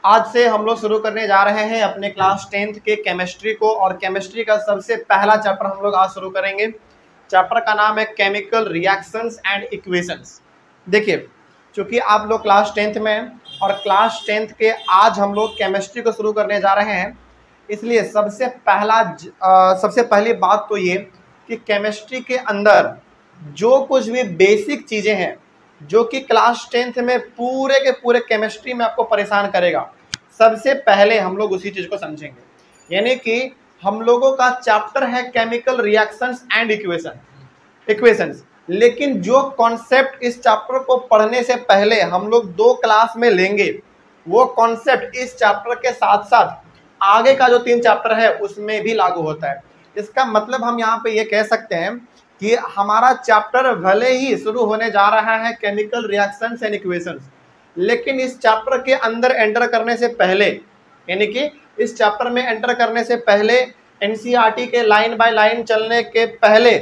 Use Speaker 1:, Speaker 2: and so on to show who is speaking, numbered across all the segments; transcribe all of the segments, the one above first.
Speaker 1: आज से हम लोग शुरू करने जा रहे हैं अपने क्लास 10th के केमिस्ट्री को, और केमिस्ट्री का सबसे पहला चैप्टर हम लोग आज शुरू करेंगे। चैप्टर का नाम है केमिकल रिएक्शंस एंड इक्वेशंस। देखिए, चूंकि आप लोग क्लास 10th में हैं और क्लास 10th के आज हम लोग केमिस्ट्री को शुरू करने जा रहे हैं, इसलिए सबसे पहली बात तो ये कि केमिस्ट्री के अंदर जो कुछ भी बेसिक चीज़ें हैं जो कि क्लास 10th में पूरे के पूरे केमिस्ट्री में आपको परेशान करेगा, सबसे पहले हम लोग उसी चीज़ को समझेंगे। यानी कि हम लोगों का चैप्टर है केमिकल रिएक्शंस एंड इक्वेशंस, लेकिन जो कॉन्सेप्ट इस चैप्टर को पढ़ने से पहले हम लोग 2 क्लास में लेंगे, वो कॉन्सेप्ट इस चैप्टर के साथ साथ आगे का जो 3 चैप्टर है उसमें भी लागू होता है। इसका मतलब हम यहाँ पे ये कह सकते हैं कि हमारा चैप्टर भले ही शुरू होने जा रहा है केमिकल रिएक्शंस एंड इक्वेशंस, लेकिन इस चैप्टर के अंदर एंटर करने से पहले, यानी कि इस चैप्टर में एंटर करने से पहले, एनसीईआरटी के लाइन बाय लाइन चलने के पहले,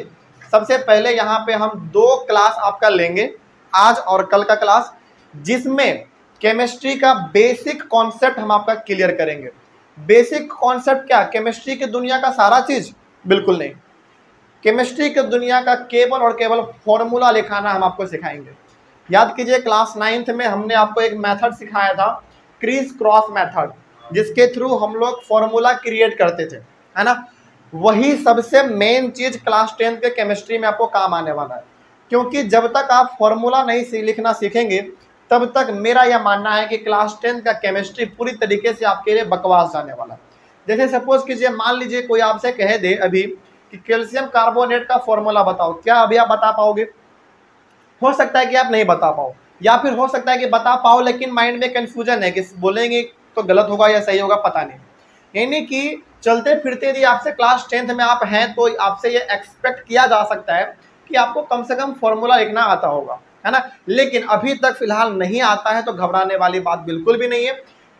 Speaker 1: सबसे पहले यहाँ पे हम 2 क्लास आपका लेंगे, आज और कल का क्लास, जिसमें केमिस्ट्री का बेसिक कॉन्सेप्ट हम आपका क्लियर करेंगे। बेसिक कॉन्सेप्ट क्या? केमिस्ट्री की दुनिया का सारा चीज? बिल्कुल नहीं। केमिस्ट्री की दुनिया का केवल और केवल फॉर्मूला लिखाना हम आपको सिखाएंगे। याद कीजिए, क्लास 9th में हमने आपको एक मेथड सिखाया था, क्रीज क्रॉस मेथड, जिसके थ्रू हम लोग फॉर्मूला क्रिएट करते थे, है ना। वही सबसे मेन चीज क्लास 10th के केमिस्ट्री में आपको काम आने वाला है, क्योंकि जब तक आप फॉर्मूला नहीं लिखना सीखेंगे तब तक मेरा यह मानना है कि क्लास 10th का केमिस्ट्री पूरी तरीके से आपके लिए बकवास जाने वाला है। जैसे सपोज कीजिए, मान लीजिए कोई आपसे कह दे अभी कि कैल्शियम कार्बोनेट का फॉर्मूला बताओ, क्या अभी आप बता पाओगे? हो सकता है कि आप नहीं बता पाओ, या फिर हो सकता है कि बता पाओ लेकिन माइंड में कंफ्यूजन है कि बोलेंगे तो गलत होगा या सही होगा, पता नहीं। यानी कि चलते फिरते यदि आपसे क्लास 10th में आप हैं तो आपसे ये एक्सपेक्ट किया जा सकता है कि आपको कम से कम फॉर्मूला लिखना आता होगा, है ना। लेकिन अभी तक फिलहाल नहीं आता है तो घबराने वाली बात बिल्कुल भी नहीं है,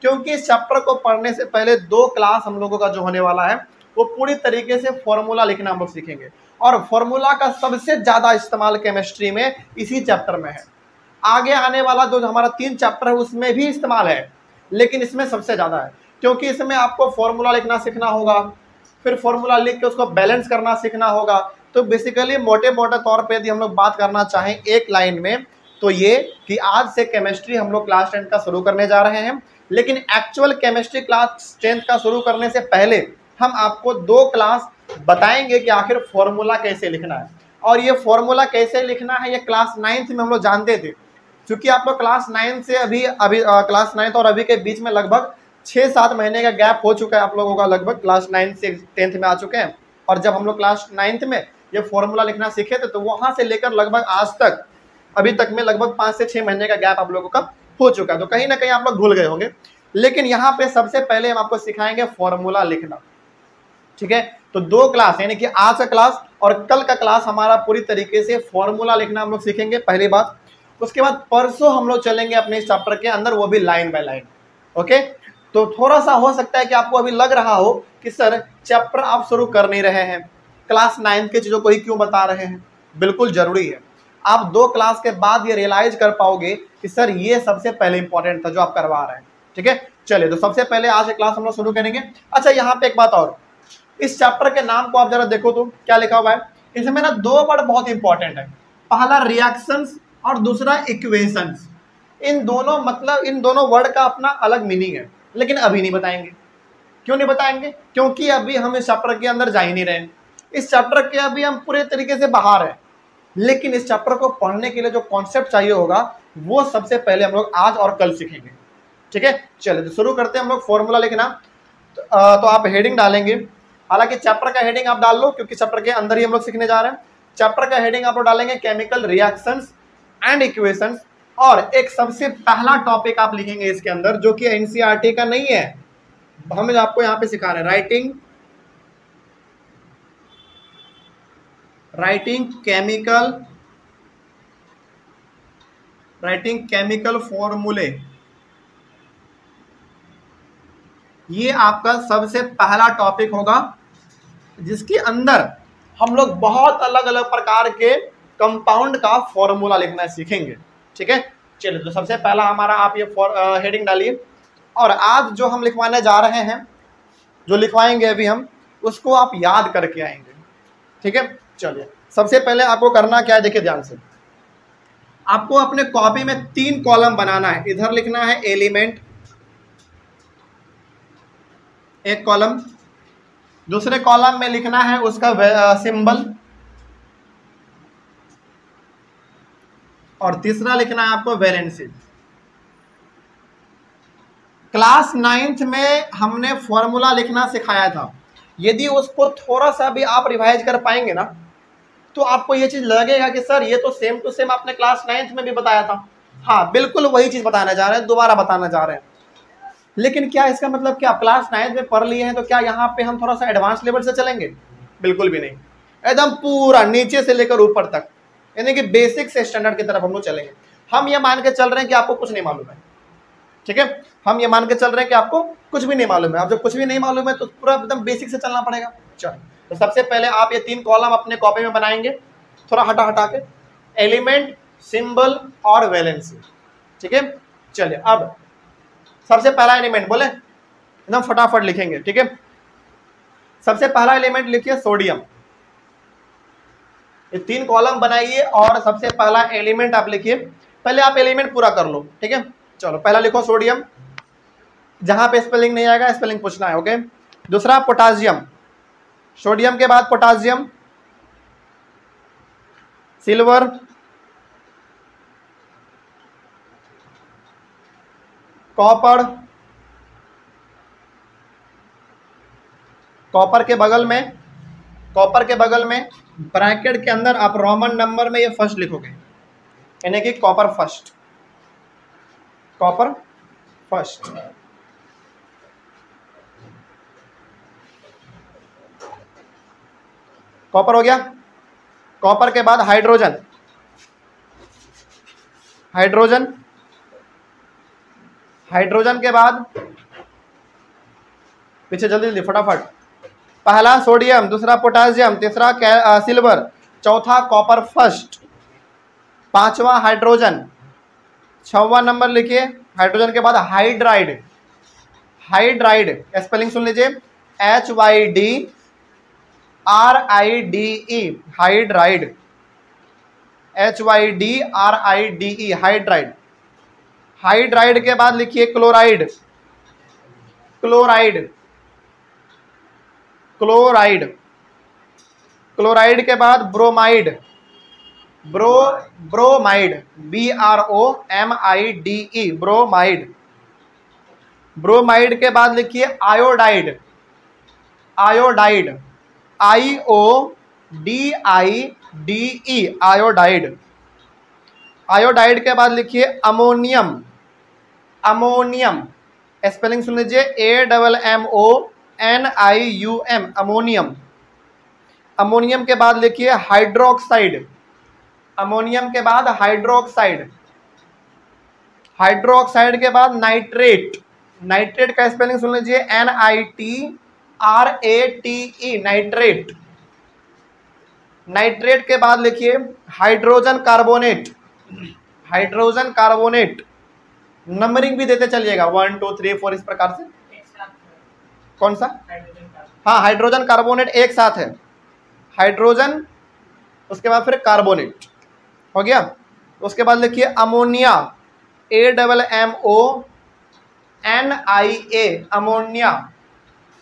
Speaker 1: क्योंकि इस चैप्टर को पढ़ने से पहले 2 क्लास हम लोगों का जो होने वाला है वो पूरी तरीके से फॉर्मूला लिखना हम लोग सीखेंगे, और फॉर्मूला का सबसे ज्यादा इस्तेमाल केमिस्ट्री में इसी चैप्टर में है। आगे आने वाला जो हमारा 3 चैप्टर है उसमें भी इस्तेमाल है, लेकिन इसमें सबसे ज्यादा है, क्योंकि इसमें आपको फॉर्मूला लिखना सीखना होगा, फिर फॉर्मूला लिख के उसको बैलेंस करना सीखना होगा। तो बेसिकली मोटे मोटे तौर पे यदि हम लोग बात करना चाहें एक लाइन में, तो ये कि आज से केमिस्ट्री हम लोग क्लास 10 का शुरू करने जा रहे हैं, लेकिन एक्चुअल केमिस्ट्री क्लास 10 का शुरू करने से पहले हम आपको 2 क्लास बताएंगे कि आखिर फॉर्मूला कैसे लिखना है। और ये फॉर्मूला कैसे लिखना है ये क्लास 9th में हम लोग जानते थे, क्योंकि आप लोग क्लास 9 से अभी क्लास 9th और अभी के बीच में लगभग 6-7 महीने का गैप हो चुका है आप लोगों का, लगभग क्लास 9 से 10th में आ चुके हैं। और जब हम लोग क्लास 9th में ये फॉर्मूला लिखना सीखे थे तो वहां से लेकर लगभग आज तक, अभी तक में लगभग 5 से 6 महीने का गैप आप लोगों का हो चुका है, तो कहीं ना कहीं आप लोग भूल गए होंगे। लेकिन यहाँ पे सबसे पहले हम आपको सिखाएंगे फॉर्मूला लिखना, ठीक है। तो 2 क्लास, यानी कि आज का क्लास और कल का क्लास हमारा पूरी तरीके से फॉर्मूला लिखना हम लोग सीखेंगे, पहली बात। उसके बाद परसों हम लोग चलेंगे अपने इस चैप्टर के अंदर, वो भी लाइन बाय लाइन, ओके। तो थोड़ा सा हो सकता है कि आपको अभी लग रहा हो कि सर चैप्टर आप शुरू कर नहीं रहे हैं, क्लास 9 के चीजों को ही क्यों बता रहे हैं। बिल्कुल जरूरी है, आप 2 क्लास के बाद ये रियलाइज कर पाओगे कि सर ये सबसे पहले इंपॉर्टेंट था जो आप करवा रहे हैं, ठीक है। चलिए, तो सबसे पहले आज की क्लास हम लोग शुरू करेंगे। अच्छा, यहाँ पे एक बात और, इस चैप्टर के नाम को आप जरा देखो तो क्या लिखा हुआ है। इसमें ना 2 वर्ड बहुत इंपॉर्टेंट है, पहला रिएक्शंस और दूसरा इक्वेशंस। इन दोनों वर्ड का अपना अलग मीनिंग है, लेकिन अभी नहीं बताएंगे। क्यों नहीं बताएंगे? क्योंकि अभी हम इस चैप्टर के अंदर जा ही नहीं रहे हैं, इस चैप्टर के अभी हम पूरे तरीके से बाहर हैं। लेकिन इस चैप्टर को पढ़ने के लिए जो कॉन्सेप्ट चाहिए होगा वो सबसे पहले हम लोग आज और कल सीखेंगे, ठीक है। चलिए, तो शुरू करते हैं हम लोग फॉर्मूला लिखना। तो आप हेडिंग डालेंगे, हालांकि चैप्टर का हेडिंग आप डाल लो क्योंकि चैप्टर के अंदर ही हम लोग सीखने जा रहे हैं। चैप्टर का हेडिंग आप लोग डालेंगे केमिकल रिएक्शंस एंड इक्वेशंस, और एक सबसे पहला टॉपिक आप लिखेंगे इसके अंदर जो कि एनसीईआरटी का नहीं है, हम आपको यहाँ पे सिखा रहे हैं, राइटिंग केमिकल फॉर्मूले। ये आपका सबसे पहला टॉपिक होगा, जिसके अंदर हम लोग बहुत अलग अलग प्रकार के कंपाउंड का फॉर्मूला लिखना सीखेंगे, ठीक है। चलिए, तो सबसे पहला हमारा, आप ये हेडिंग डालिए, और आज जो हम लिखवाने जा रहे हैं, जो लिखवाएंगे अभी हम, उसको आप याद करके आएंगे। ठीक है, चलिए सबसे पहले आपको करना क्या है, देखिए ध्यान से। आपको अपने कॉपी में 3 कॉलम बनाना है। इधर लिखना है एलिमेंट, एक कॉलम, दूसरे कॉलम में लिखना है उसका सिंबल, और तीसरा लिखना है आपको वैलेंसी। क्लास 9th में हमने फॉर्मूला लिखना सिखाया था। यदि उसको थोड़ा सा भी आप रिवाइज कर पाएंगे ना, तो आपको ये चीज लगेगा कि सर ये तो सेम टू सेम आपने क्लास 9th में भी बताया था। हाँ, बिल्कुल वही चीज बताना चाह रहे हैं, दोबारा बताना चाह रहे हैं। लेकिन क्या इसका मतलब क्या क्लास 9th में पढ़ लिए हैं तो क्या यहाँ पे हम थोड़ा सा एडवांस लेवल से चलेंगे? बिल्कुल भी नहीं, एकदम पूरा नीचे से लेकर ऊपर तक, यानी कि बेसिक से स्टैंडर्ड की तरफ हम लोग चलेंगे। हम ये मान के चल रहे हैं कि आपको कुछ नहीं मालूम है। ठीक है, हम ये मान के चल रहे हैं कि आपको कुछ भी नहीं मालूम है। अब जब कुछ भी नहीं मालूम है तो पूरा एकदम बेसिक से चलना पड़ेगा। चलो, तो सबसे पहले आप ये 3 कॉलम अपने कॉपी में बनाएंगे, थोड़ा हटा हटा के, एलिमेंट, सिंबल और वैलेंसी। ठीक है, चलिए अब सबसे पहला एलिमेंट बोले, एकदम फटाफट लिखेंगे। ठीक है, सबसे पहला एलिमेंट लिखिए सोडियम। ये 3 कॉलम बनाइए और सबसे पहला एलिमेंट आप लिखिए। पहले आप एलिमेंट पूरा कर लो। ठीक है, चलो पहला लिखो सोडियम, जहां पे स्पेलिंग नहीं आएगा स्पेलिंग पूछना है। ओके, दूसरा पोटासियम, सोडियम के बाद पोटासियम, सिल्वर, कॉपर, कॉपर के बगल में ब्रैकेट के अंदर आप रोमन नंबर में ये फर्स्ट लिखोगे, यानी कि copper first, copper first. Copper हो गया। कॉपर के बाद हाइड्रोजन, हाइड्रोजन, हाइड्रोजन के बाद पीछे जल्दी जल्दी फटाफट, पहला सोडियम, दूसरा पोटासियम, तीसरा सिल्वर, चौथा कॉपर फर्स्ट, पांचवा हाइड्रोजन, 6वां नंबर लिखिए हाइड्रोजन के बाद हाइड्राइड, हाइड्राइड स्पेलिंग सुन लीजिए, HYDRIDE, hydride, HYDRIDE, hydride. Hydride के बाद लिखिए क्लोराइड, क्लोराइड, क्लोराइड, क्लोराइड के बाद bromide, bromide, BROMIDE, bromide. Bromide के बाद लिखिए iodide, iodide, IODIDE, iodide. Iodide के बाद लिखिए अमोनियम, अमोनियम स्पेलिंग सुन लीजिए, AMMONIUM, अमोनियम। अमोनियम के बाद लिखिए हाइड्रोक्साइड, अमोनियम के बाद हाइड्रोक्साइड, हाइड्रोक्साइड के बाद नाइट्रेट, नाइट्रेट का स्पेलिंग सुन लीजिए, NITRATE, नाइट्रेट। नाइट्रेट के बाद लिखिए hydrogen carbonate, hydrogen carbonate. Numbering भी देते चलिएगा 1 2 3 4 इस प्रकार से। कौन सा? हाँ, हाइड्रोजन कार्बोनेट एक साथ है, हाइड्रोजन उसके बाद फिर कार्बोनेट हो गया। उसके बाद लिखिए अमोनिया, AMMONIA, अमोनिया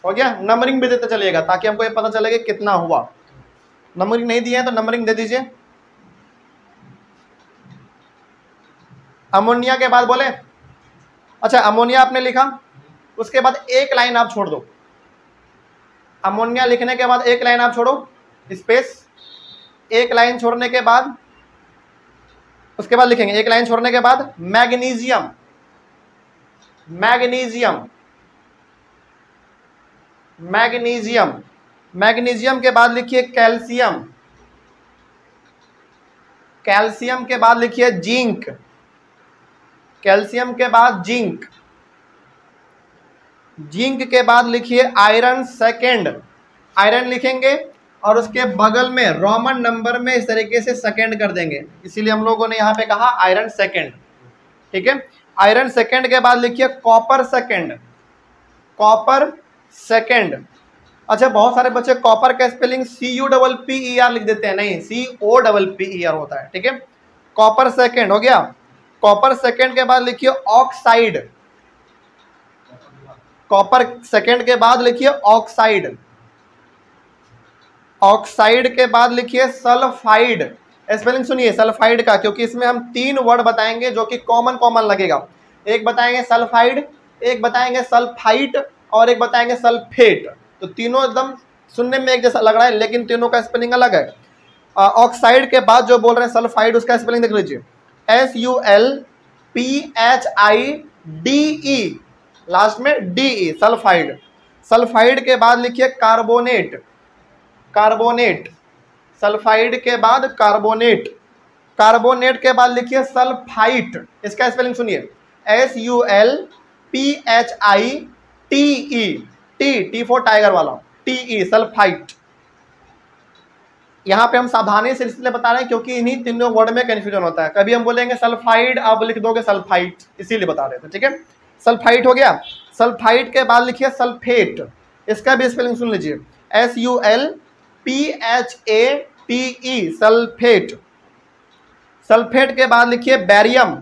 Speaker 1: हो गया। नंबरिंग भी देते चलिएगा ताकि हमको ये पता चलेगा कितना हुआ। नंबरिंग नहीं दिए हैं तो नंबरिंग दे दीजिए। अमोनिया के बाद बोले, अच्छा अमोनिया आपने लिखा, उसके बाद एक लाइन आप छोड़ दो। अमोनिया लिखने के बाद एक लाइन आप छोड़ो, स्पेस, एक लाइन छोड़ने के बाद उसके बाद लिखेंगे, एक लाइन छोड़ने के बाद मैग्नीशियम, मैग्नीशियम, मैग्नीशियम। मैग्नीशियम के बाद लिखिए कैल्शियम, कैल्शियम के बाद लिखिए जिंक, कैल्शियम के बाद जिंक, जिंक के बाद लिखिए आयरन सेकेंड, आयरन लिखेंगे और उसके बगल में रोमन नंबर में इस तरीके से सेकेंड कर देंगे, इसीलिए हम लोगों ने यहाँ पे कहा आयरन सेकेंड। ठीक है, आयरन सेकेंड के बाद लिखिए कॉपर सेकेंड, कॉपर सेकेंड। अच्छा, बहुत सारे बच्चे कॉपर का स्पेलिंग CUPPER लिख देते हैं, नहीं COPPER होता है, ठीक है। कॉपर सेकेंड हो गया। कॉपर सेकेंड के बाद लिखिए ऑक्साइड, कॉपर सेकेंड के बाद लिखिए ऑक्साइड, ऑक्साइड के बाद लिखिए सल्फाइड। स्पेलिंग सुनिए सल्फाइड का, क्योंकि इसमें हम 3 वर्ड बताएंगे जो कि कॉमन लगेगा। एक बताएंगे सल्फाइड, एक बताएंगे सल्फाइट और एक बताएंगे सल्फेट। तो तीनों एकदम सुनने में एक जैसा लग रहा है, लेकिन तीनों का स्पेलिंग अलग है। ऑक्साइड के बाद जो बोल रहे हैं सल्फाइड, उसका स्पेलिंग देख लीजिए SULPHIDE, लास्ट में DE, सल्फाइड। सल्फाइड के बाद लिखिए कार्बोनेट, कार्बोनेट। सल्फाइड के बाद कार्बोनेट, कार्बोनेट के बाद लिखिए सल्फाइट। इसका स्पेलिंग सुनिए SULPHITE, टी फॉर टाइगर वाला, TE, सल्फाइट। यहाँ पे हम सावधानी से इसलिए बता रहे हैं क्योंकि इन्हीं तीनों वर्ड में कंफ्यूजन होता है। कभी हम बोलेंगे सल्फाइड, आप लिख दोगे सल्फाइट, इसीलिए बता रहे थे, ठीक है। सल्फाइट हो गया। सल्फाइट के बाद लिखिए सल्फेट, इसका भी स्पेलिंग सुन लीजिए SULPHATE, सल्फेट। सल्फेट के बाद लिखिए बैरियम,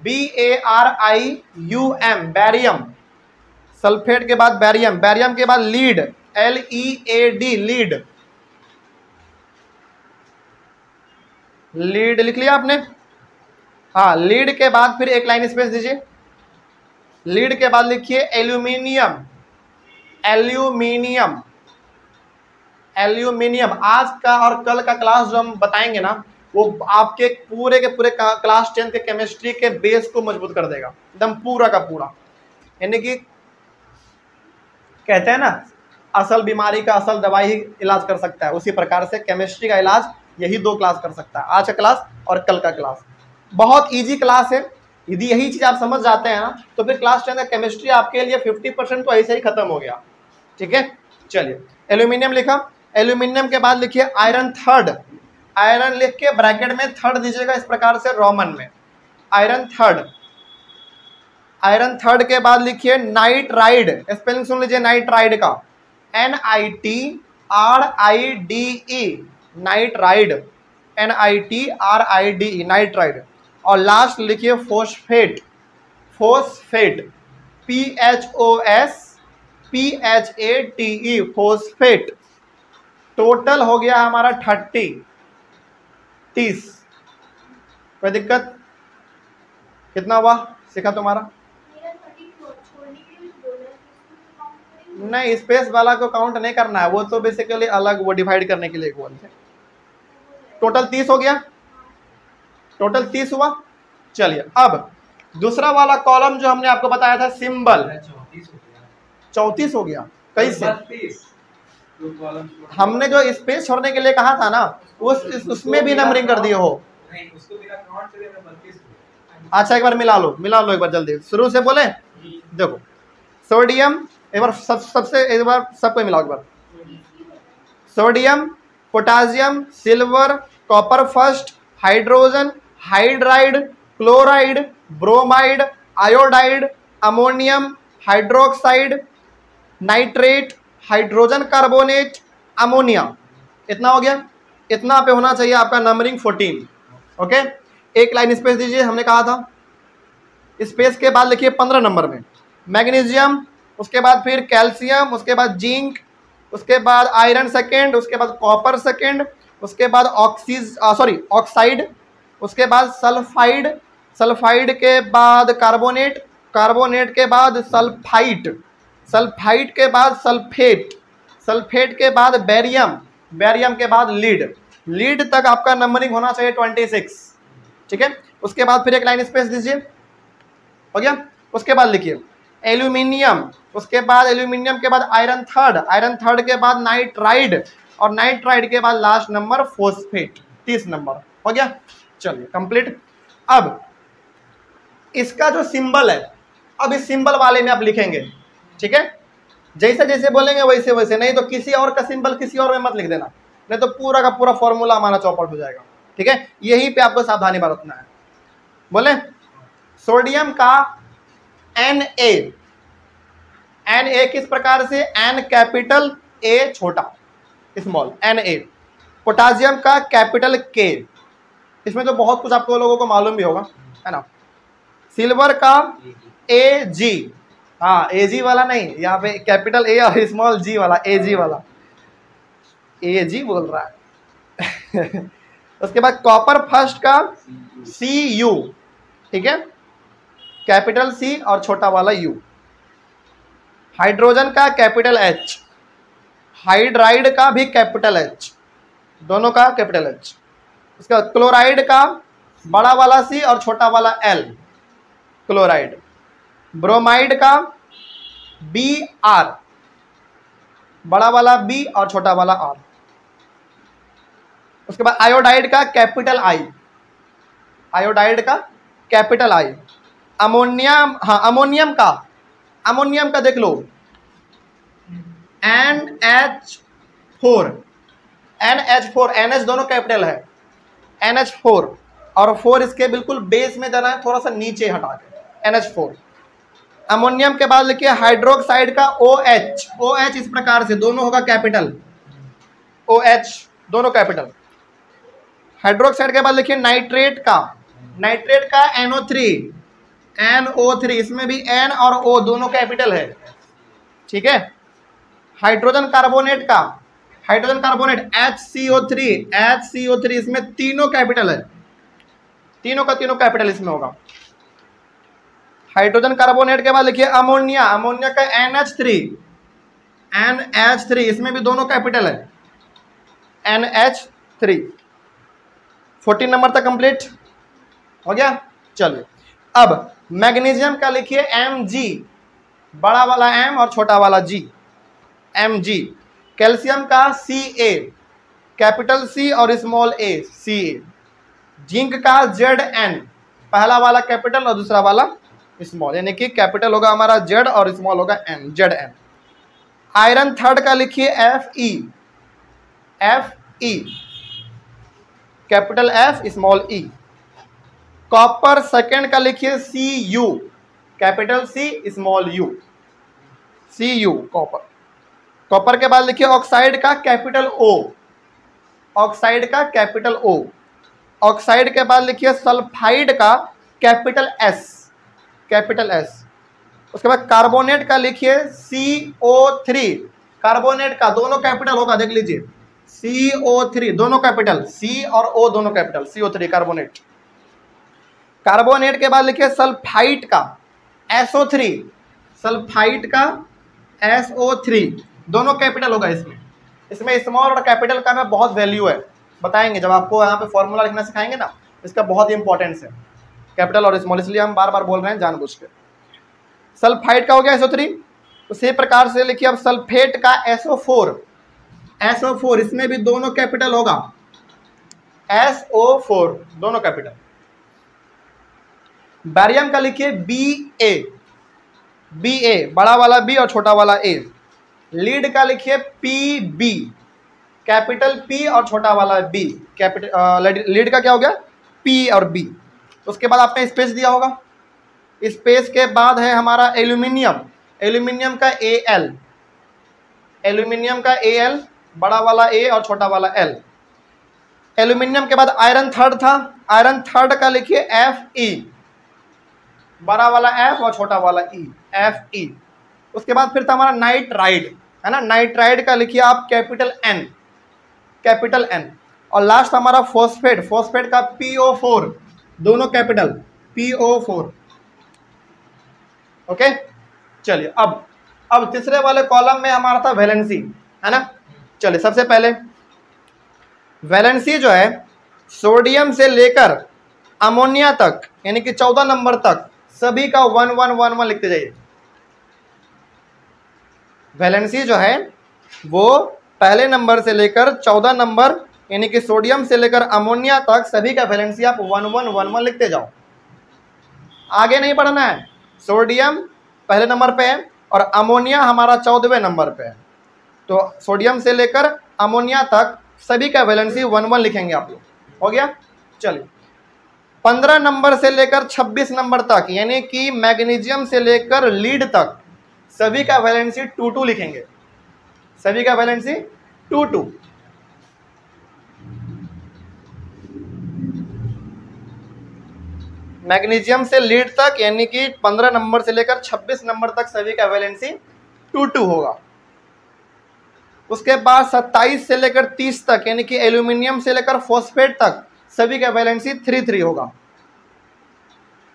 Speaker 1: BARIUM, बैरियम। सल्फेट के बाद बैरियम, बैरियम के बाद लीड, LEAD, लीड। लीड लिख लिया आपने? हाँ, लीड के बाद फिर एक लाइन स्पेस दीजिए। लीड के बाद लिखिए एल्यूमिनियम, एल्यूमिनियम, एल्यूमिनियम। आज का और कल का क्लास जो हम बताएंगे ना, वो आपके पूरे के पूरे क्लास 10 के केमिस्ट्री के बेस को मजबूत कर देगा, एकदम पूरा का पूरा। यानी कि कहते हैं ना, असल बीमारी का असल दवाई ही इलाज कर सकता है, उसी प्रकार से केमिस्ट्री का इलाज यही 2 क्लास कर सकता है, आज का क्लास और कल का क्लास। बहुत इजी क्लास है, यदि यही चीज़ आप समझ जाते हैं ना, तो फिर क्लास 10 का केमिस्ट्री आपके लिए 50% तो ऐसे ही खत्म हो गया, ठीक है। चलिए, एल्यूमिनियम लिखा। एल्यूमिनियम के बाद लिखिए आयरन थर्ड, आयरन लिख के ब्रैकेट में थर्ड दीजिएगा इस प्रकार से रोमन में, आयरन थर्ड। आयरन थर्ड के बाद लिखिए नाइट्राइड, स्पेलिंग सुन लीजिए नाइट्राइड का, NITRIDE, नाइट्राइड, NITRIDE, नाइट्राइड। और लास्ट लिखिए phosphate, phosphate, PHOSPHATE, phosphate. Total हो गया हमारा 30। कोई दिक्कत? कितना हुआ सीखा तुम्हारा? नहीं, स्पेस वाला को काउंट नहीं करना है, वो तो बेसिकली अलग, वो डिवाइड करने के लिए बोलते हैं। टोटल 30 हो गया, टोटल 30 हुआ। चलिए, अब दूसरा वाला कॉलम जो हमने आपको बताया था सिंबल, 34 हो गया। कैसे? हमने जो स्पेस छोड़ने के लिए कहा था ना, उसमें भी नंबरिंग कर दिए हो। अच्छा, एक बार मिला लो एक बार जल्दी, शुरू से बोले। देखो, सोडियम, एक बार सबसे एक बार सबको मिलाओ एक बार। Sodium, potassium, silver, copper first, hydrogen, hydride, chloride, bromide, iodide, ammonium, hydroxide, nitrate, hydrogen carbonate, ammonia. इतना हो गया। इतना पे होना चाहिए आपका नंबरिंग 14। ओके, एक लाइन स्पेस दीजिए, हमने कहा था। स्पेस के बाद लिखिए 15 नंबर में मैग्नीशियम, उसके बाद फिर कैल्शियम, उसके बाद जिंक, उसके बाद आयरन सेकेंड, उसके बाद कॉपर सेकेंड, उसके बाद ऑक्साइड, उसके बाद सल्फाइड, सल्फाइड के बाद कार्बोनेट, कार्बोनेट के बाद सल्फाइट, सल्फाइट के बाद सल्फेट, सल्फेट के बाद बैरियम, बैरियम के बाद लीड। लीड तक आपका नंबरिंग होना चाहिए 26, ठीक है। उसके बाद फिर एक लाइन स्पेस दीजिए, हो गया। उसके बाद लिखिए एल्यूमिनियम, उसके बाद एल्यूमिनियम के बाद आयरन थर्ड, आयरन थर्ड के बाद नाइट्राइड, और नाइट्राइड के बाद लास्ट नंबर फोस्फेट, 30 नंबर हो गया। चलिए कंप्लीट। अब इसका जो सिंबल है, अब इस सिंबल वाले में आप लिखेंगे, ठीक है। जैसे जैसे बोलेंगे वैसे वैसे, नहीं तो किसी और का सिंबल किसी और में मत लिख देना, नहीं तो पूरा का पूरा फॉर्मूला हमारा चौपट हो जाएगा, ठीक है। यहीं पे आपको सावधानी बरतना है। बोले सोडियम का Na, Na किस प्रकार से, N कैपिटल A छोटा स्मॉल Na। पोटासियम का कैपिटल K, इसमें तो बहुत कुछ आपको लोगों को मालूम भी होगा, है ना। सिल्वर का Ag, हाँ Ag वाला नहीं, यहाँ पे कैपिटल A और स्मॉल G वाला, Ag वाला, Ag बोल रहा है। उसके बाद कॉपर फर्स्ट का Cu, ठीक है, कैपिटल C और छोटा वाला U। हाइड्रोजन का कैपिटल H, हाइड्राइड का भी कैपिटल H, दोनों का कैपिटल H। उसके बाद क्लोराइड का बड़ा वाला C और छोटा वाला L, क्लोराइड। ब्रोमाइड का Br, बड़ा वाला B और छोटा वाला R। उसके बाद आयोडाइड का कैपिटल I, आयोडाइड का कैपिटल I। अमोनियम, हाँ अमोनियम का देख लो NH4, NH दोनों कैपिटल है, NH4 और 4 इसके बिल्कुल बेस में देना है, थोड़ा सा नीचे हटा के NH4। अमोनियम के बाद लिखिए हाइड्रोक्साइड का OH इस प्रकार से, दोनों होगा कैपिटल, OH दोनों कैपिटल। हाइड्रोक्साइड के बाद लिखिए नाइट्रेट का NO3, इसमें भी N और O दोनों कैपिटल है, ठीक है। हाइड्रोजन कार्बोनेट HCO3, इसमें तीनों कैपिटल है, तीनों का तीनों कैपिटल इसमें होगा। हाइड्रोजन कार्बोनेट के बाद लिखिए अमोनिया का NH3, इसमें भी दोनों कैपिटल है, NH3। 14 नंबर तक कंप्लीट हो गया। चलिए अब मैग्नीशियम का लिखिए Mg, बड़ा वाला M और छोटा वाला G, Mg। कैल्शियम का Ca, कैपिटल C और स्मॉल a, Ca। जिंक का Zn, पहला वाला कैपिटल और दूसरा वाला स्मॉल, यानी कि कैपिटल होगा हमारा Z और स्मॉल होगा N, Zn। आयरन थर्ड का लिखिए Fe, capital F small e। Copper second का लिखिए Cu, capital C small u, Cu copper के बाद लिखिए ऑक्साइड का कैपिटल O, ऑक्साइड के बाद लिखिए सल्फाइड का कैपिटल S। उसके बाद कार्बोनेट का लिखिए CO3, कार्बोनेट का दोनों कैपिटल होगा, देख लीजिए CO3 दोनों कैपिटल, C और O दोनों कैपिटल, CO3 कार्बोनेट। कार्बोनेट के बाद लिखिए सल्फाइड का SO3, दोनों कैपिटल होगा। इसमें स्मॉल और कैपिटल का ना बहुत वैल्यू है, बताएंगे जब आपको यहाँ पे फॉर्मूला लिखना सिखाएंगे ना, इसका बहुत इंपॉर्टेंस है कैपिटल और स्मॉल, इसलिए हम बार बार बोल रहे हैं जानबूझ के। सल्फाइड का हो गया SO3, उसी प्रकार से लिखिए अब सल्फेट का SO4, इसमें भी दोनों कैपिटल होगा, SO4 दोनों कैपिटल। बैरियम का लिखिए Ba, बड़ा वाला B और छोटा वाला A। लीड का लिखिए Pb, कैपिटल P और छोटा वाला B, कैपिटल लीड का क्या हो गया P और B। उसके बाद आपने स्पेस दिया होगा, स्पेस के बाद है हमारा एल्यूमिनियम का Al, बड़ा वाला A और छोटा वाला L। एल्यूमिनियम के बाद आयरन थर्ड था, आयरन थर्ड का लिखिए Fe, बड़ा वाला F और छोटा वाला E, Fe। उसके बाद फिर था हमारा नाइट्राइड, है ना, नाइट्राइड का लिखिए आप कैपिटल N। और लास्ट हमारा फॉस्फेट का PO4, दोनों कैपिटल PO4। ओके, चलिए अब तीसरे वाले कॉलम में हमारा था वैलेंसी, है ना। चलिए सबसे पहले वैलेंसी जो है सोडियम से लेकर अमोनिया तक, यानी कि 14 नंबर तक सभी का 1111 लिखते जाइए। वैलेंसी जो है वो पहले नंबर से लेकर 14 नंबर, यानी कि सोडियम से लेकर अमोनिया तक सभी का वैलेंसी आप 1111 लिखते जाओ, आगे नहीं बढ़ना है। सोडियम पहले नंबर पे है और अमोनिया हमारा 14वें नंबर पे है, तो सोडियम से लेकर अमोनिया तक सभी का वैलेंसी 11 लिखेंगे आप लोग। हो गया। चलिए 15 नंबर से लेकर 26 नंबर तक, यानी कि मैग्नीशियम से लेकर लीड तक सभी का वैलेंसी 2-2 लिखेंगे, सभी का वैलेंसी 2-2। मैग्नीशियम से लीड तक यानी कि 15 नंबर से लेकर 26 नंबर तक सभी का वैलेंसी 2-2 होगा। उसके बाद 27 से लेकर 30 तक यानी कि एल्यूमिनियम से लेकर फॉस्फेट तक सभी का वैलेंसी 3-3 होगा।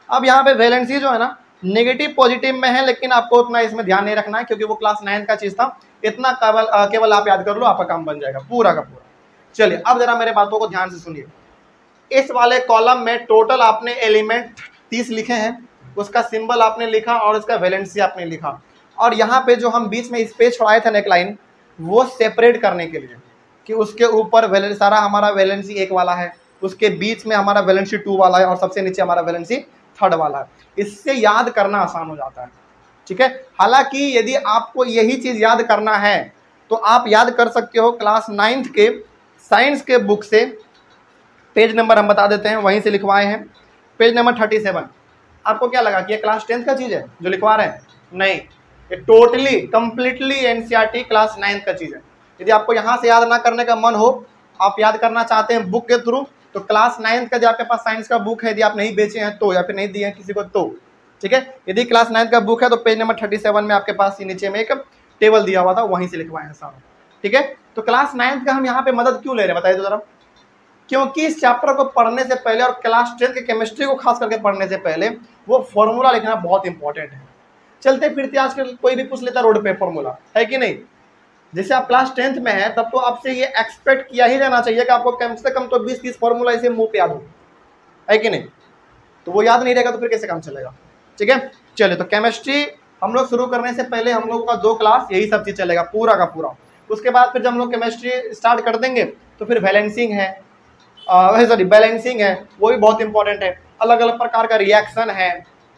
Speaker 1: अब यहाँ पे वैलेंसी जो है ना नेगेटिव पॉजिटिव में है, लेकिन आपको उतना इसमें ध्यान नहीं रखना है क्योंकि वो क्लास 9 का चीज था। इतना केवल आप याद कर लो, आपका काम बन जाएगा पूरा का पूरा। चलिए अब जरा मेरे बातों को ध्यान से सुनिए। इस वाले कॉलम में टोटल आपने एलिमेंट 30 लिखे हैं, उसका सिंबल आपने लिखा और उसका वैलेंसी आपने लिखा। और यहाँ पे जो हम बीच में स्पेस छोड़ाए थे नेक लाइन, वो सेपरेट करने के लिए कि उसके ऊपर सारा हमारा वैलेंसी 1 वाला है, उसके बीच में हमारा वैलेंसी 2 वाला है और सबसे नीचे हमारा वैलेंसी 3rd वाला है। इससे याद करना आसान हो जाता है, ठीक है। हालांकि यदि आपको यही चीज याद करना है तो आप याद कर सकते हो क्लास 9th के साइंस के बुक से, पेज नंबर हम बता देते हैं, वहीं से लिखवाए हैं, पेज नंबर 37। आपको क्या लगा कि ये क्लास 10th का चीज़ है जो लिखवा रहे हैं? नहीं, ये totally completely NCERT class 9th का चीज़ है। यदि आपको यहाँ से याद ना करने का मन हो, आप याद करना चाहते हैं बुक के थ्रू, तो क्लास 9th का जो आपके पास साइंस का बुक है, यदि आप नहीं बेचे हैं तो, या फिर नहीं दिए हैं किसी को तो, ठीक है। यदि क्लास 9th का बुक है तो पेज नंबर 37 में आपके पास नीचे में एक टेबल दिया हुआ था, वहीं से लिखवाए हैं सारा, ठीक है। तो क्लास 9th का हम यहाँ पे मदद क्यों ले रहे हैं बताइए तो जरा? क्योंकि इस चैप्टर को पढ़ने से पहले और क्लास 10 के केमिस्ट्री को खास करके पढ़ने से पहले वो फॉर्मूला लिखना बहुत इंपॉर्टेंट है। चलते फिरते आजकल कोई भी पूछ लेता रोड पे फॉर्मूला, है कि नहीं? जैसे आप क्लास 10th में है तब तो आपसे ये एक्सपेक्ट किया ही जाना चाहिए कि आपको कम से कम तो 20-30 फॉर्मूला इसे मुंह पे याद हो, है कि नहीं? तो वो याद नहीं रहेगा तो फिर कैसे काम चलेगा, ठीक है। चलिए तो केमिस्ट्री हम लोग शुरू करने से पहले हम लोग का 2 क्लास यही सब चीज चलेगा पूरा का पूरा। उसके बाद फिर जब हम लोग केमिस्ट्री स्टार्ट कर देंगे तो फिर बैलेंसिंग है, बैलेंसिंग है, वो भी बहुत इंपॉर्टेंट है। अलग अलग प्रकार का रिएक्शन है,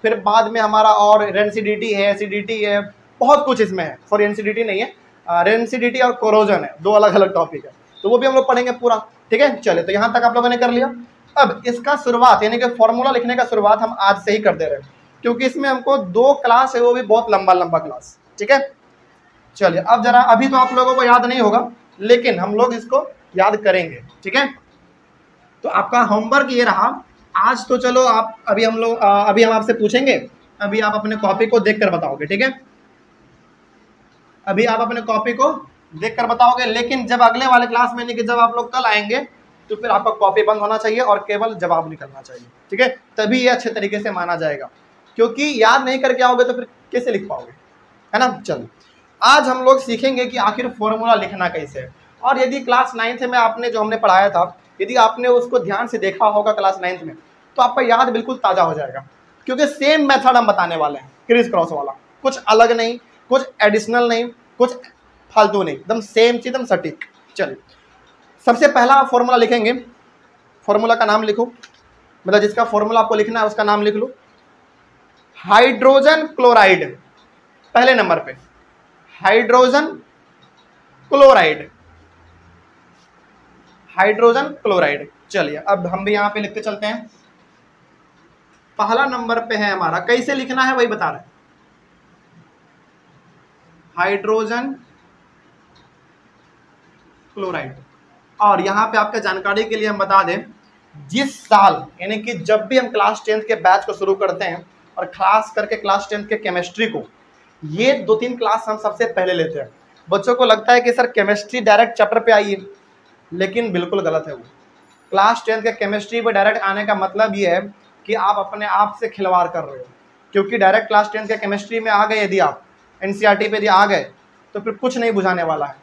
Speaker 1: फिर बाद में हमारा और रेंसिडिटी है, एसिडिटी है, बहुत कुछ इसमें है। सॉरी एनसीडीटी नहीं है, रेंसिडिटी और कोरोजन है, 2 अलग अलग टॉपिक है, तो वो भी हम लोग पढ़ेंगे पूरा, ठीक है। चलिए तो यहाँ तक आप लोगों ने कर लिया। अब इसका शुरुआत यानी कि फॉर्मूला लिखने का शुरुआत हम आज से ही कर दे रहे हैं, क्योंकि इसमें हमको 2 क्लास है, वो भी बहुत लंबा लंबा क्लास, ठीक है। चलिए अब जरा, अभी तो आप लोगों को याद नहीं होगा लेकिन हम लोग इसको याद करेंगे, ठीक है। तो आपका होमवर्क ये रहा आज। तो चलो आप अभी हम आपसे पूछेंगे, अभी आप अपने कॉपी को देखकर बताओगे, ठीक है। अभी आप अपने कॉपी को देखकर बताओगे, लेकिन जब अगले वाले क्लास में, कि जब आप लोग कल आएंगे तो फिर आपका कॉपी बंद होना चाहिए और केवल जवाब निकलना चाहिए, ठीक है। तभी ये अच्छे तरीके से माना जाएगा, क्योंकि याद नहीं करके आओगे तो फिर कैसे लिख पाओगे, है ना। चलो आज हम लोग सीखेंगे कि आखिर फॉर्मूला लिखना कैसे है। और यदि क्लास 9th में आपने जो हमने पढ़ाया था, यदि आपने उसको ध्यान से देखा होगा क्लास 9th में, तो आपका याद बिल्कुल ताज़ा हो जाएगा, क्योंकि सेम मेथड हम बताने वाले हैं, क्रिस क्रॉस वाला, कुछ अलग नहीं, कुछ एडिशनल नहीं, कुछ फालतू नहीं, एकदम सेम चीज, एकदम सटीक। चलिए सबसे पहला फॉर्मूला लिखेंगे। फॉर्मूला का नाम लिखो, मतलब जिसका फॉर्मूला आपको लिखना है उसका नाम लिख लो। हाइड्रोजन क्लोराइड, पहले नंबर पे हाइड्रोजन क्लोराइड, हाइड्रोजन क्लोराइड। चलिए अब हम भी यहां पे लिखते चलते हैं। पहला नंबर पे है हमारा, कैसे लिखना है वही बता रहे हैं, हाइड्रोजन क्लोराइड। और यहाँ पे आपके जानकारी के लिए हम बता दें, जिस साल यानी कि जब भी हम क्लास 10th के बैच को शुरू करते हैं और खास करके क्लास 10th के केमिस्ट्री को, ये 2-3 क्लास हम सबसे पहले लेते हैं। बच्चों को लगता है कि सर केमिस्ट्री डायरेक्ट चैप्टर पे आइए, लेकिन बिल्कुल गलत है वो। क्लास 10th के केमिस्ट्री पे डायरेक्ट आने का मतलब ये है कि आप अपने आप से खिलवाड़ कर रहे हो, क्योंकि डायरेक्ट क्लास 10th के केमिस्ट्री में आ गए, यदि आप एनसीईआरटी पे यदि आ गए तो फिर कुछ नहीं बुझाने वाला है।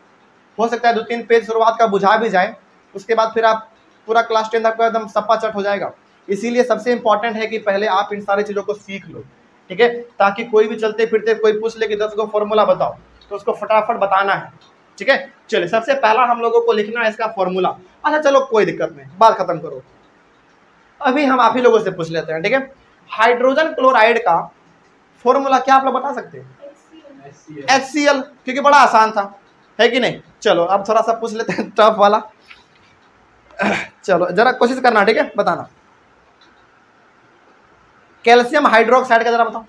Speaker 1: हो सकता है 2-3 पेज शुरुआत का बुझा भी जाए, उसके बाद फिर आप पूरा क्लास 10 आपका एकदम सप्पा चट हो जाएगा। इसीलिए सबसे इंपॉर्टेंट है कि पहले आप इन सारी चीज़ों को सीख लो, ठीक है, ताकि कोई भी चलते फिरते कोई पूछ ले कि 10 को फॉर्मूला बताओ तो उसको फटाफट बताना है, ठीक है। चलिए सबसे पहला हम लोगों को लिखना है इसका फॉर्मूला। अच्छा चलो कोई दिक्कत नहीं, बात खत्म करो, अभी हम आप ही लोगों से पूछ लेते हैं, ठीक है। हाइड्रोजन क्लोराइड का फॉर्मूला क्या आप लोग बता सकते हैं? HCl, क्योंकि बड़ा आसान था, है कि नहीं। चलो अब थोड़ा सा पूछ लेते हैं टफ वाला, चलो जरा कोशिश करना, ठीक है, बताना। कैल्शियम हाइड्रोक्साइड का जरा बताओ।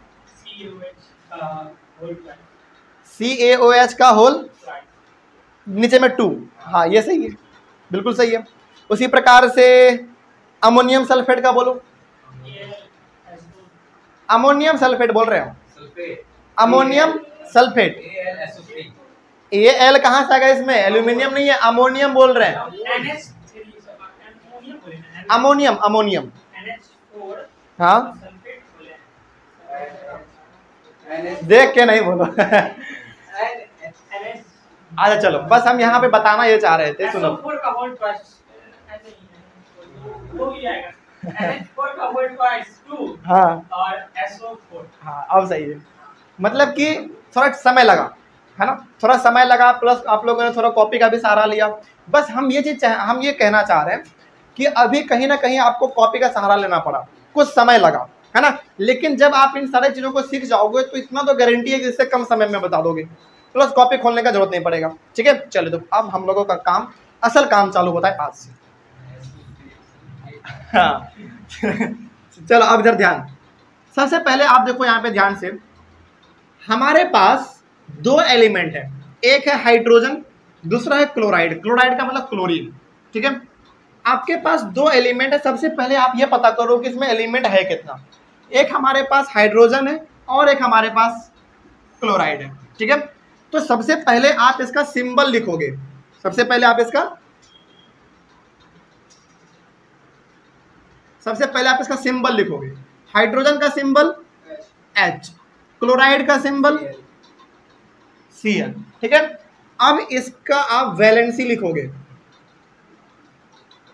Speaker 1: CaOH का होल नीचे में 2। हाँ ये सही है, बिल्कुल सही है। उसी प्रकार से अमोनियम सल्फेट का बोलो। अमोनियम सल्फेट बोल रहे हो, अमोनियम सल्फेट। Al कहाँ से आएगा इसमें, एल्यूमिनियम नहीं है, अमोनियम बोल रहे हैं। Ammonium, ammonium. हाँ देख के नहीं बोलो। अच्छा चलो, बस हम यहाँ पे बताना ये चाह रहे थे, सुनो। हाँ हाँ अब सही है, मतलब कि थोड़ा समय लगा है ना, थोड़ा समय लगा, प्लस आप लोगों ने थोड़ा कॉपी का भी सहारा लिया। बस हम ये चीज हम ये कहना चाह रहे हैं कि अभी कहीं ना कहीं आपको कॉपी का सहारा लेना पड़ा, कुछ समय लगा है ना, लेकिन जब आप इन सारी चीजों को सीख जाओगे तो इतना तो गारंटी है कि इससे कम समय में बता दोगे, प्लस कॉपी खोलने का जरूरत नहीं पड़ेगा। ठीक है चलिए, तो अब हम लोगों का काम, असल काम चालू होता है आज से। हाँ चलो अब इधर ध्यान। सबसे पहले आप देखो यहाँ पे ध्यान से, हमारे पास 2 एलिमेंट है, एक है हाइड्रोजन, दूसरा है क्लोराइड। क्लोराइड का मतलब क्लोरीन। ठीक है, आपके पास 2 एलिमेंट है। सबसे पहले आप ये पता करो कि इसमें एलिमेंट है कितना। एक हमारे पास हाइड्रोजन है और एक हमारे पास क्लोराइड है। ठीक है, तो सबसे पहले आप इसका सिंबल लिखोगे। सबसे पहले आप इसका सिंबल लिखोगे। हाइड्रोजन का सिंबल H, क्लोराइड का सिंबल Cl। ठीक है, अब इसका आप वैलेंसी लिखोगे।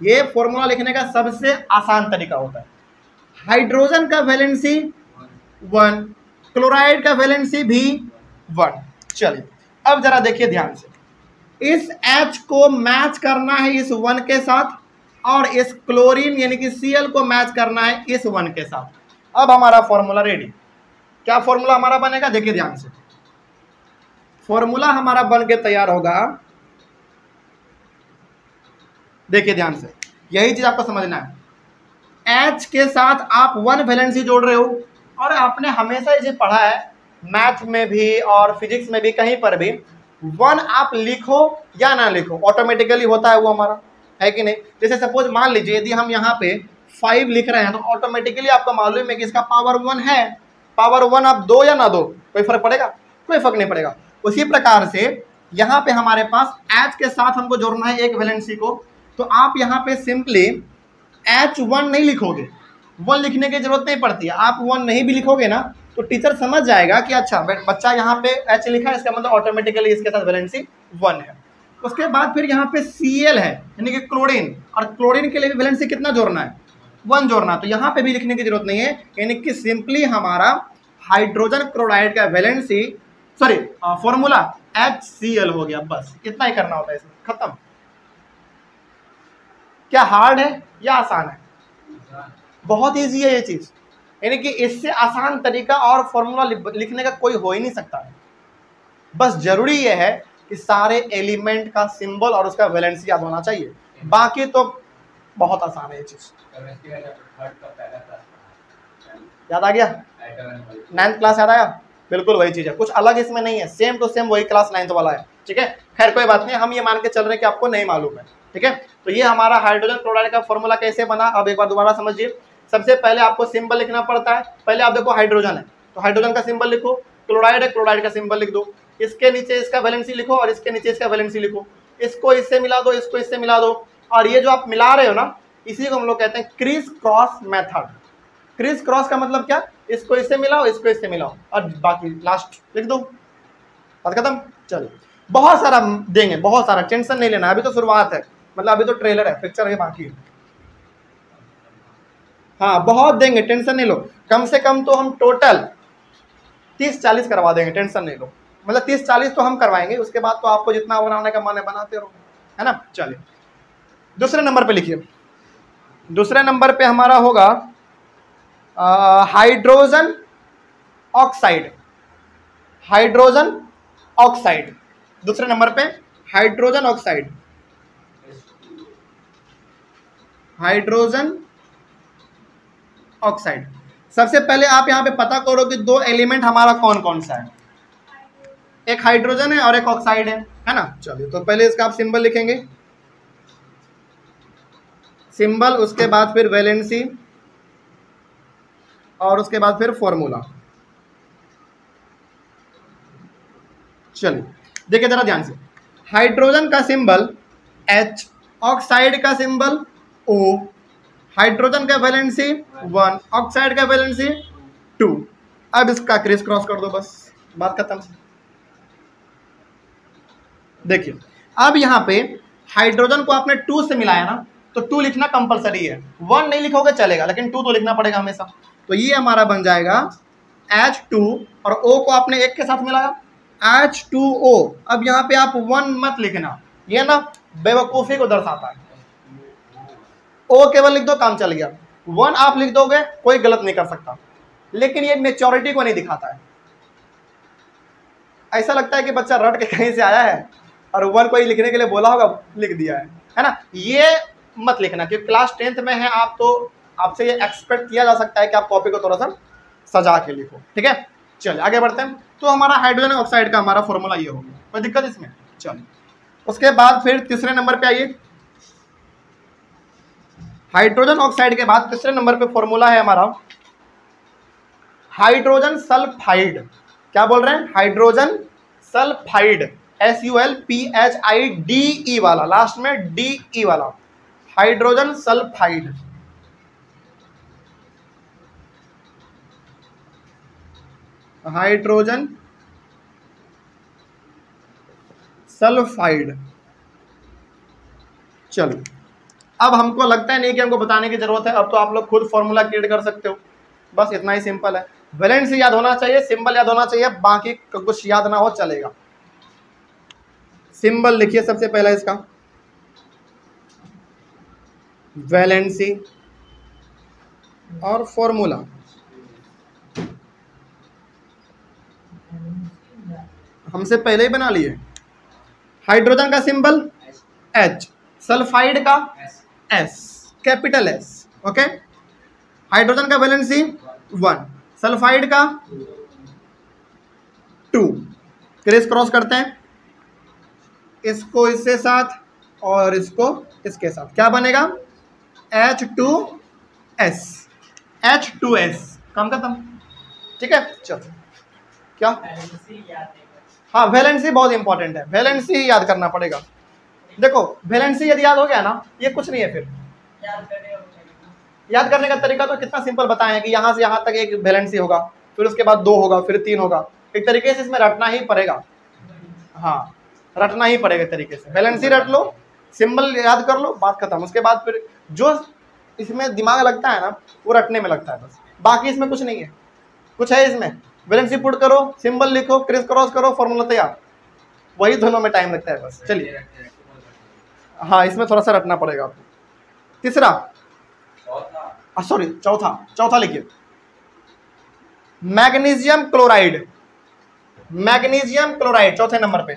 Speaker 1: ये फॉर्मूला लिखने का सबसे आसान तरीका होता है। हाइड्रोजन का वैलेंसी 1, क्लोराइड का वैलेंसी भी 1। चलिए अब जरा देखिए ध्यान से, इस H को मैच करना है इस 1 के साथ, और इस क्लोरीन यानी कि Cl को मैच करना है इस 1 के साथ। अब हमारा फॉर्मूला रेडी। क्या फॉर्मूला हमारा बनेगा, देखिए ध्यान से। फॉर्मूला हमारा बन के तैयार होगा, देखिए ध्यान से, यही चीज आपको समझना है। H के साथ आप 1 वैलेंसी जोड़ रहे हो, और आपने हमेशा ये पढ़ा है मैथ में भी और फिजिक्स में भी, कहीं पर भी 1 आप लिखो या ना लिखो ऑटोमेटिकली होता है वो हमारा, है कि नहीं। जैसे सपोज मान लीजिए यदि हम यहाँ पे 5 लिख रहे हैं तो ऑटोमेटिकली आपको मालूम है कि इसका पावर 1 है। पावर 1 आप दो या ना दो, कोई फर्क पड़ेगा, कोई फर्क नहीं पड़ेगा। उसी प्रकार से यहाँ पे हमारे पास H के साथ हमको जोड़ना है एक वैलेंसी को, तो आप यहाँ पे सिंपली H1 नहीं लिखोगे, 1 लिखने की जरूरत नहीं पड़ती है। आप 1 नहीं भी लिखोगे ना तो टीचर समझ जाएगा कि अच्छा बच्चा यहाँ पे H लिखा है, इसका मतलब ऑटोमेटिकली इसके साथ वैलेंसी 1 है। उसके बाद फिर यहाँ पे Cl है यानी कि क्लोरीन, और क्लोरीन के लिए भी वैलेंसी कितना जोड़ना है, 1 जोड़ना। तो यहाँ पे भी लिखने की जरूरत नहीं है, यानी कि सिंपली हमारा हाइड्रोजन क्लोराइड का वैलेंसी फॉर्मूला HCl हो गया। बस इतना ही करना होता है, इसमें खत्म। क्या हार्ड है या आसान है? बहुत इजी है ये चीज, यानी कि इससे आसान तरीका और फॉर्मूला लिखने का कोई हो ही नहीं सकता है। बस जरूरी ये है कि सारे एलिमेंट का सिंबल और उसका वैलेंसी याद होना चाहिए, बाकी तो बहुत आसान है ये चीज। याद आ गया? 9th क्लास याद आया? बिल्कुल वही चीज है, कुछ अलग इसमें नहीं है, सेम टू सेम वही क्लास 9th वाला है। ठीक है, खैर कोई बात नहीं, हम ये मान के चल रहे हैं कि आपको नहीं मालूम है। ठीक है, तो ये हमारा हाइड्रोजन क्लोराइड का फॉर्मूला कैसे बना, अब एक बार दोबारा समझिए। सबसे पहले आपको सिंबल लिखना पड़ता है। पहले आप देखो हाइड्रोजन है तो हाइड्रोजन का सिंबल लिखो, क्लोराइड है क्लोराइड का सिंबल लिख दो, इसके नीचे इसका वैलेंसी लिखो और इसके नीचे इसका वैलेंसी लिखो, इसको इससे मिला दो, इसको इससे मिला दो, और ये जो आप मिला रहे हो ना, इसी को हम लोग कहते हैं criss cross method. Criss cross का मतलब क्या, इसको इससे मिलाओ, इसको इससे मिलाओ, और बाकी लास्ट लिख दो, बात खत्म। चलो बहुत सारा देंगे, बहुत सारा, टेंशन नहीं लेना, अभी तो शुरुआत है, मतलब अभी तो ट्रेलर है, पिक्चर है बाकी। हाँ बहुत देंगे, टेंशन नहीं लो, कम से कम तो हम टोटल 30-40 करवा देंगे, टेंशन नहीं लो। मतलब 30-40 तो हम करवाएंगे, उसके बाद तो आपको जितना बनाने का मन है बनाते रहो, है ना। चलिए दूसरे नंबर पे लिखिए। दूसरे नंबर पे हमारा होगा हाइड्रोजन ऑक्साइड। हाइड्रोजन ऑक्साइड दूसरे नंबर पे, हाइड्रोजन ऑक्साइड, हाइड्रोजन ऑक्साइड। सबसे पहले आप यहाँ पे पता करो कि दो एलिमेंट हमारा कौन कौन सा है, एक हाइड्रोजन है और एक ऑक्साइड है ना। चलिए तो पहले इसका आप सिंबल लिखेंगे, सिंबल, उसके बाद फिर वैलेंसी और उसके बाद फिर फॉर्मूला। चलिए देखिए जरा ध्यान से, हाइड्रोजन का सिंबल H, ऑक्साइड का सिंबल O, हाइड्रोजन का वैलेंसी 1, ऑक्साइड का वैलेंसी 2। अब इसका क्रिस क्रॉस कर दो, बस बात खत्म। देखिए अब यहाँ पे हाइड्रोजन को आपने 2 से मिलाया ना, तो 2 लिखना कंपलसरी है, 1 नहीं लिखोगे चलेगा, लेकिन 2 तो लिखना पड़ेगा हमेशा। तो ये हमारा बन जाएगा H2 और O को आपने 1 के साथ मिलाया H2O। अब यहाँ पे आप 1 मत लिखना, ये ना बेवकूफ़ी को दर्शाता है। O केवल लिख दो, काम चल गया। 1 आप लिख दोगे, कोई गलत नहीं कर सकता, लेकिन ये मेच्योरिटी को नहीं दिखाता है। ऐसा लगता है कि बच्चा रट के कहीं से आया है और 1 कोई लिखने के लिए बोला होगा, लिख दिया है ना। ये मत लिखना, क्योंकि क्लास 10th में है आप, तो आपसे ये एक्सपेक्ट किया जा सकता है कि आप कॉपी को थोड़ा सा सजा के लिखो, ठीक है। चलिए आगे बढ़ते हैं। तो हमारा हाइड्रोजन ऑक्साइड का हमारा फॉर्मूला ये होगा, कोई दिक्कत इसमें। चलिए उसके बाद फिर तीसरे नंबर पे आइए, हाइड्रोजन ऑक्साइड के बाद तीसरे नंबर पे फॉर्मूला है हमारा हाइड्रोजन सल्फाइड। क्या बोल रहे हैं? हाइड्रोजन सल्फाइड, SULPHIDE वाला, लास्ट में DE वाला, हाइड्रोजन सल्फाइड। Hydrogen sulphide. चलो अब हमको लगता है नहीं कि हमको बताने की जरूरत है, अब तो आप लोग खुद फॉर्मूला क्रिएट कर सकते हो, बस इतना ही सिंपल है। वैलेंसी याद होना चाहिए, सिंबल याद होना चाहिए, बाकी कुछ याद ना हो चलेगा। सिंबल लिखिए सबसे पहला इसका, वैलेंसी और फॉर्मूला। हमसे पहले ही बना लिए। हाइड्रोजन का सिंबल H, सल्फाइड का S, capital S, okay. Hydrogen का वैलेंसी 1, सल्फाइड का 2। क्रिस क्रॉस करते हैं, इसको इससे साथ और इसको इसके साथ, क्या बनेगा? H2S, H2S, काम खत्म, ठीक है। चलो क्या, हाँ वैलेंसी बहुत इंपॉर्टेंट है, वैलेंसी याद करना पड़ेगा। देखो वैलेंसी यदि याद हो गया ना, ये कुछ नहीं है। फिर याद करने का तरीका तो कितना सिंपल बताएं कि यहाँ से यहाँ तक एक वैलेंसी होगा, फिर उसके बाद 2 होगा, फिर 3 होगा, एक तरीके से इसमें रटना ही पड़ेगा। हाँ रटना ही पड़ेगा तरीके से, वैलेंसी रट लो, सिंबल याद कर लो, बात खत्म। उसके बाद फिर जो इसमें दिमाग लगता है ना, वो रटने में लगता है बस, बाकी इसमें कुछ नहीं है। कुछ है इसमें? वैलेंसी पुट करो, सिंबल लिखो, क्रिस क्रॉस करो, फॉर्मूला तैयार, वही दोनों में टाइम लगता है बस। चलिए हाँ इसमें थोड़ा सा रटना पड़ेगा आपको। तीसरा, सॉरी चौथा लिखिए, मैग्नीशियम क्लोराइड। मैग्नीशियम क्लोराइड चौथे नंबर पे।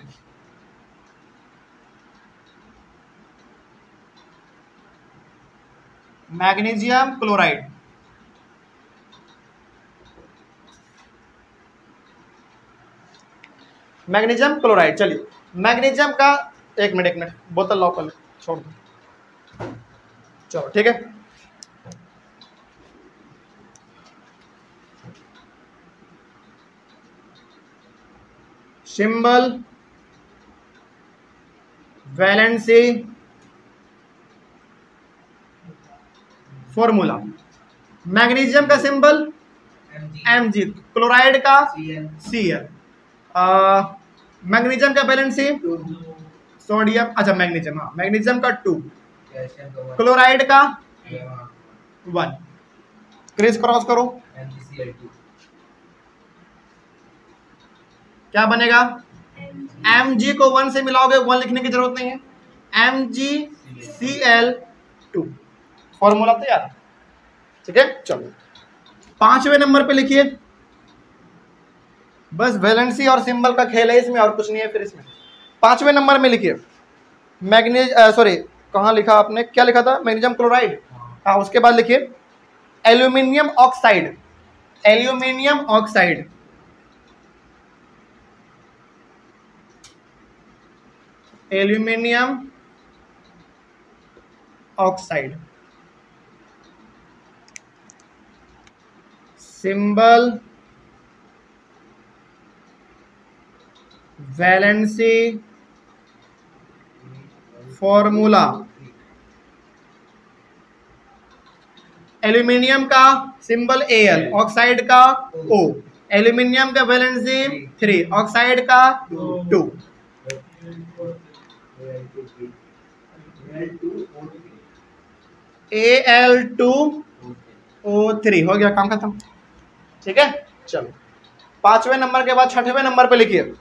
Speaker 1: Magnesium chloride, magnesium chloride. चलिए मैग्नीशियम का, एक मिनट बोतल लाओ, पहले छोड़ दो, चलो ठीक है। Symbol, valency, formula. मैग्नीशियम का सिंबल Mg, क्लोराइड का Cl, मैग्नीशियम का वैलेंसी सोडियम, अच्छा मैग्नीशियम, हाँ मैग्नीशियम का 2, क्लोराइड का 1। क्रिस क्रॉस करो, क्या बनेगा? Mg को 1 से मिलाओगे, 1 लिखने की जरूरत नहीं है, MgCl2, फॉर्मूला तैयार, ठीक है। चलो 5वें नंबर पे लिखिए, बस वैलेंसी और सिंबल का खेल है इसमें, और कुछ नहीं है फिर इसमें। 5वें नंबर में लिखिए सॉरी कहाँ लिखा आपने, क्या लिखा था? मैग्नीशियम क्लोराइड, हाँ उसके बाद लिखिए aluminium oxide. Aluminium oxide, aluminium oxide, symbol valency formula, aluminium का सिंबल Al, ऑक्साइड का O, एल्यूमिनियम का वैलेंसी 3, ऑक्साइड का 2। Al2O3 हो गया, काम खत्म। ठीक है, चलो 5वें नंबर के बाद 6वें नंबर पे लिखिए,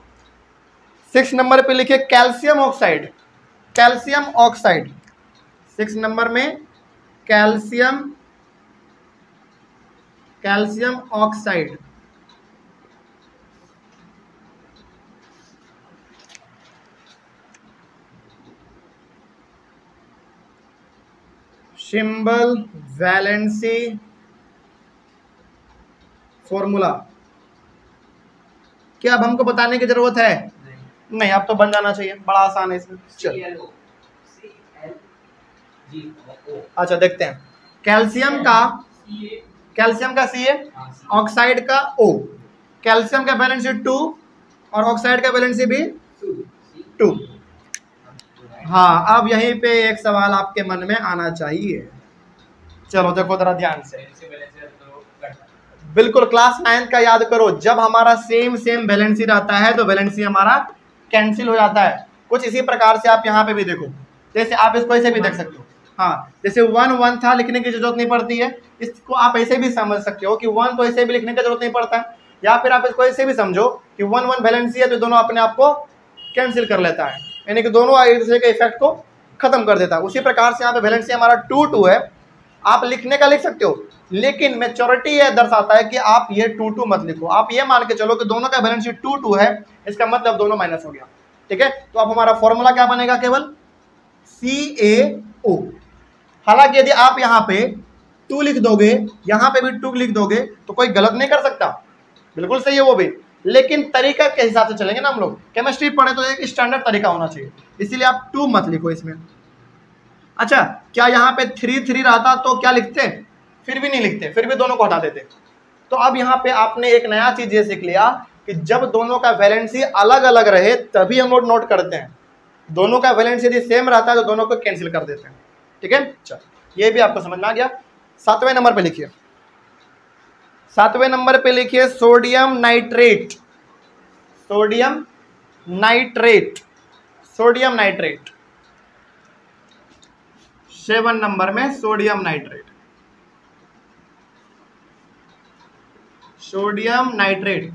Speaker 1: 6 नंबर पे लिखिए calcium oxide, calcium oxide, 6 number में calcium oxide, symbol valency formula. क्या अब हमको बताने की जरूरत है? नहीं, अब तो बन जाना चाहिए, बड़ा आसान है इसमें। चलो अच्छा देखते हैं, कैल्शियम का Ca, ऑक्साइड का O, कैल्शियम का वैलेंसी 2 और ऑक्साइड का वैलेंसी भी 2। हाँ, अब यहीं पे एक सवाल आपके मन में आना चाहिए। चलो देखो जरा ध्यान से, बिल्कुल क्लास 9 का याद करो, जब हमारा सेम वैलेंसी रहता है तो वैलेंसी हमारा कैंसिल हो जाता है। कुछ इसी प्रकार से आप यहाँ पे भी देखो, जैसे आप इसको ऐसे भी देख सकते हो। हाँ, जैसे 1 था, लिखने की जरूरत नहीं पड़ती है। इसको आप ऐसे भी समझ सकते हो कि 1 तो ऐसे भी लिखने की जरूरत नहीं पड़ता है, या फिर आप इसको ऐसे भी समझो कि 1 वैलेंसी है तो दोनों अपने आप को कैंसिल कर लेता है, यानी कि दोनों एक दूसरे के इफेक्ट को खत्म कर देता है। उसी प्रकार से यहाँ पे वैलेंसी हमारा 2 है, आप लिखने का लिख सकते हो, लेकिन मेच्योरिटी ये दर्शाता है कि आप ये 2 मत लिखो। आप ये मान के चलो कि दोनों का वैलेंसी 2 है, इसका मतलब दोनों माइनस हो गया। ठीक है, तो अब हमारा फॉर्मूला क्या बनेगा? केवल CaO। हालांकि यदि आप यहाँ पे 2 लिख दोगे, यहाँ पे भी 2 लिख दोगे तो कोई गलत नहीं कर सकता, बिल्कुल सही है वो भी, लेकिन तरीका के हिसाब से चलेंगे ना हम लोग। केमिस्ट्री पढ़े तो एक स्टैंडर्ड तरीका होना चाहिए, इसीलिए आप 2 मत लिखो इसमें। अच्छा, क्या यहाँ पे 3 रहता तो क्या लिखते? फिर भी नहीं लिखते, फिर भी दोनों को हटा देते। तो अब यहाँ पे आपने एक नया चीज ये सीख लिया कि जब दोनों का वैलेंसी अलग अलग रहे तभी हम लोग नोट करते हैं, दोनों का वैलेंसी यदि सेम रहता है तो दोनों को कैंसिल कर देते हैं। ठीक है, चलो ये भी आपको समझ में आ गया। 7वें नंबर पे लिखिए, 7वें नंबर पे लिखिए sodium nitrate, sodium nitrate, sodium nitrate, 7 number में sodium nitrate, sodium nitrate.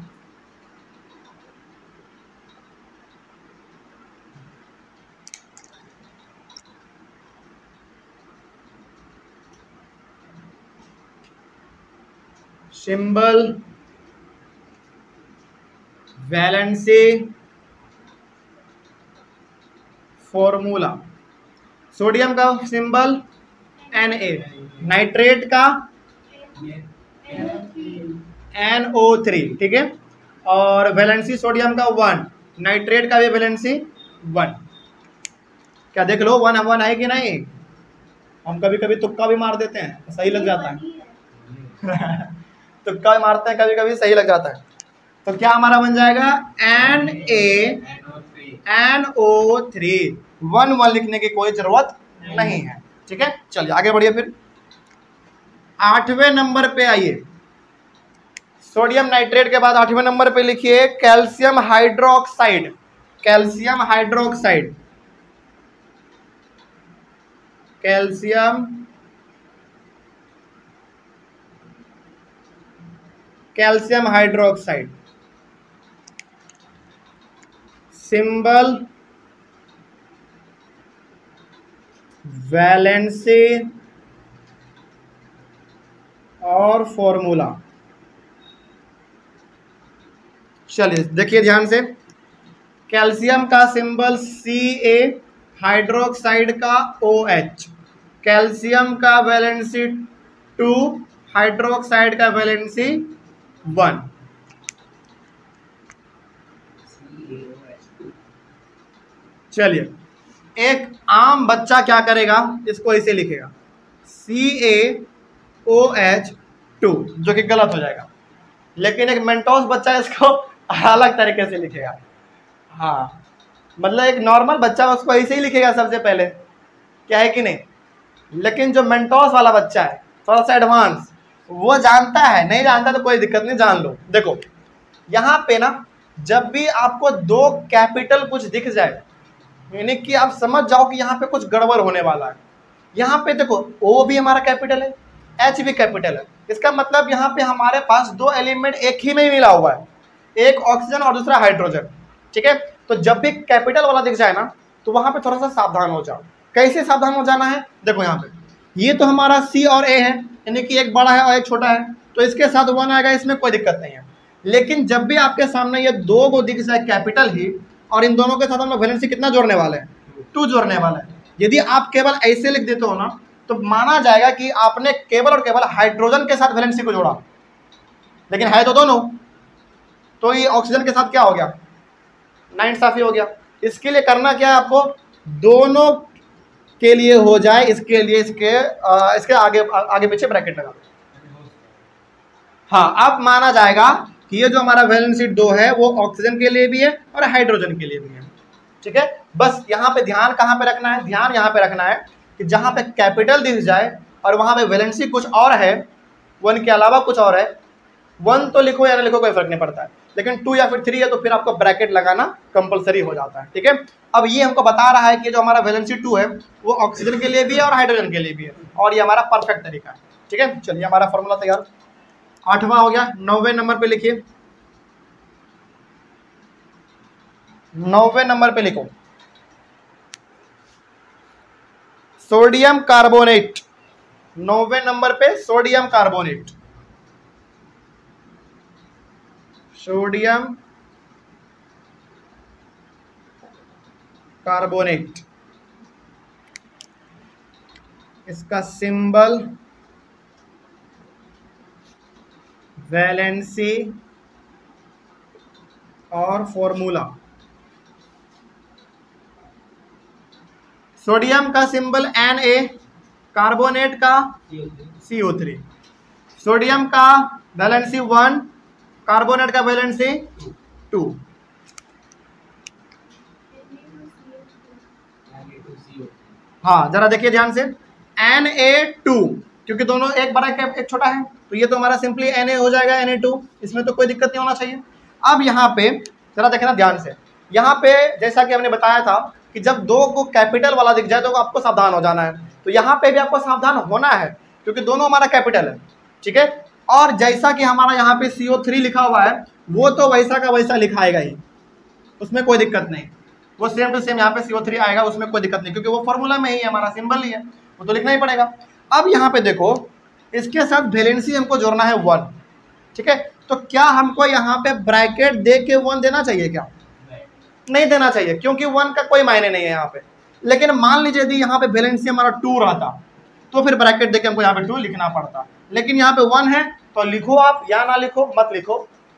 Speaker 1: Symbol valency formula, sodium का सिंबल Na, नाइट्रेट का NO3। ठीक है, और वैलेंसी सोडियम का 1, नाइट्रेट का भी वैलेंसी 1। क्या देख लो 1 है कि नहीं? हम कभी कभी तुक्का भी मार देते हैं, सही लग जाता है तुक्का भी मारते हैं कभी कभी, सही लग जाता है। तो क्या हमारा बन जाएगा? NaNO3। 1 लिखने की कोई जरूरत नहीं है। ठीक है, चलिए आगे बढ़िए। फिर 8वें नंबर पे आइए, सोडियम नाइट्रेट के बाद 8वें नंबर पे लिखिए calcium hydroxide, calcium hydroxide, calcium hydroxide, symbol valency और फॉर्मूला। चलिए देखिए ध्यान से, कैल्शियम का सिंबल Ca, हाइड्रोक्साइड का OH, कैल्शियम का वैलेंसी 2, हाइड्रोक्साइड का वैलेंसी 1। चलिए, एक आम बच्चा क्या करेगा, इसको ऐसे लिखेगा CaOH2, जो कि गलत हो जाएगा। लेकिन एक मेंटोस बच्चा इसको अलग तरीके से लिखेगा। हाँ, मतलब एक नॉर्मल बच्चा उसको ऐसे ही लिखेगा सबसे पहले, क्या है कि नहीं। लेकिन जो मेंटोस वाला बच्चा है, थोड़ा सा एडवांस, वो जानता है, नहीं जानता तो कोई दिक्कत नहीं, जान लो। देखो यहाँ पे ना, जब भी आपको दो कैपिटल कुछ दिख जाए, यानी कि आप समझ जाओ कि यहाँ पे कुछ गड़बड़ होने वाला है। यहाँ पे देखो O भी हमारा कैपिटल है, H भी कैपिटल है, इसका मतलब यहाँ पे हमारे पास दो एलिमेंट एक ही में ही मिला हुआ है, एक ऑक्सीजन और दूसरा हाइड्रोजन। ठीक है, तो जब भी कैपिटल वाला दिख जाए ना, तो वहां पे थोड़ा सा सावधान हो जाओ। कैसे सावधान हो जाना है, देखो यहाँ पे ये तो हमारा C और A है, यानी कि एक बड़ा है और एक छोटा है, तो इसके साथ 1 आएगा, इसमें कोई दिक्कत नहीं है। लेकिन जब भी आपके सामने ये दो को दिख जाए कैपिटल ही, और इन दोनों के साथ हम लोग वैलेंसी कितना जोड़ने वाले हैं, 2 जोड़ने वाला है। यदि आप केवल ऐसे लिख देते हो ना, तो माना जाएगा कि आपने केवल और केवल हाइड्रोजन के साथ वैलेंसी को जोड़ा, लेकिन है तो दोनों, तो ये ऑक्सीजन के साथ क्या हो गया, नाइंसाफी हो गया। इसके लिए करना क्या है आपको, दोनों के लिए हो जाए, इसके लिए इसके आगे पीछे ब्रैकेट लगा दो। हाँ, अब माना जाएगा कि ये जो हमारा वैलेंसी 2 है वो ऑक्सीजन के लिए भी है और हाइड्रोजन के लिए भी है। ठीक है, बस यहाँ पे ध्यान कहाँ पे रखना है, ध्यान यहाँ पे रखना है कि जहाँ पे कैपिटल दिख जाए और वहाँ पे वैलेंसी कुछ और है, 1 के अलावा कुछ और है, 1 तो लिखो या ना लिखो कोई फर्क नहीं पड़ता है, लेकिन 2 या फिर 3 है तो फिर आपको ब्रैकेट लगाना कंपलसरी हो जाता है। ठीक है, अब ये हमको बता रहा है कि जो हमारा वैलेंसी 2 है वो ऑक्सीजन के लिए भी है और हाइड्रोजन के लिए भी है, और ये हमारा परफेक्ट तरीका है। ठीक है, चलिए हमारा फॉर्मूला तैयार, 8वां हो गया। 9वें नंबर पे लिखिए, 9वें नंबर पे लिखो सोडियम कार्बोनेट। 9वें नंबर पे सोडियम कार्बोनेट, सोडियम कार्बोनेट, इसका सिंबल वैलेंसी और फॉर्मूला। सोडियम का सिंबल Na, कार्बोनेट का CO3। सोडियम का वैलेंसी 1, कार्बोनेट का वैलेंसी 2। हाँ, जरा देखिए ध्यान से, Na2, क्योंकि दोनों एक बड़ा एक छोटा है, तो ये तो हमारा सिंपली Na हो जाएगा, Na2, इसमें तो कोई दिक्कत नहीं होना चाहिए। अब यहाँ पे जरा देखना ध्यान से, यहाँ पे जैसा कि हमने बताया था कि जब दो को कैपिटल वाला दिख जाए तो आपको सावधान हो जाना है, तो यहाँ पे भी आपको सावधान होना है क्योंकि दोनों हमारा कैपिटल है। ठीक है, और जैसा कि हमारा यहाँ पे CO3 लिखा हुआ है, वो तो वैसा का वैसा लिखाएगा ही, उसमें कोई दिक्कत नहीं, वो सेम टू सेम यहाँ पे CO3 आएगा, उसमें कोई दिक्कत नहीं, क्योंकि वो फॉर्मूला में ही हमारा सिंबल ही है, वो तो लिखना ही पड़ेगा। अब यहाँ पे देखो, इसके साथ वैलेंसी हमको जोड़ना है 1। ठीक है, तो क्या हमको यहाँ पे ब्रैकेट दे के 1 देना चाहिए क्या, नहीं देना चाहिए, क्योंकि 1 का कोई मायने नहीं है यहाँ पे। लेकिन मान लीजिए यदि यहाँ पे वैलेंसी हमारा 2 रहता तो फिर ब्रैकेट देके हमको यहाँ पे 2 लिखना पड़ता, लेकिन यहाँ पे 1 है तो लिखो आप या ना लिखो, मत लिखो,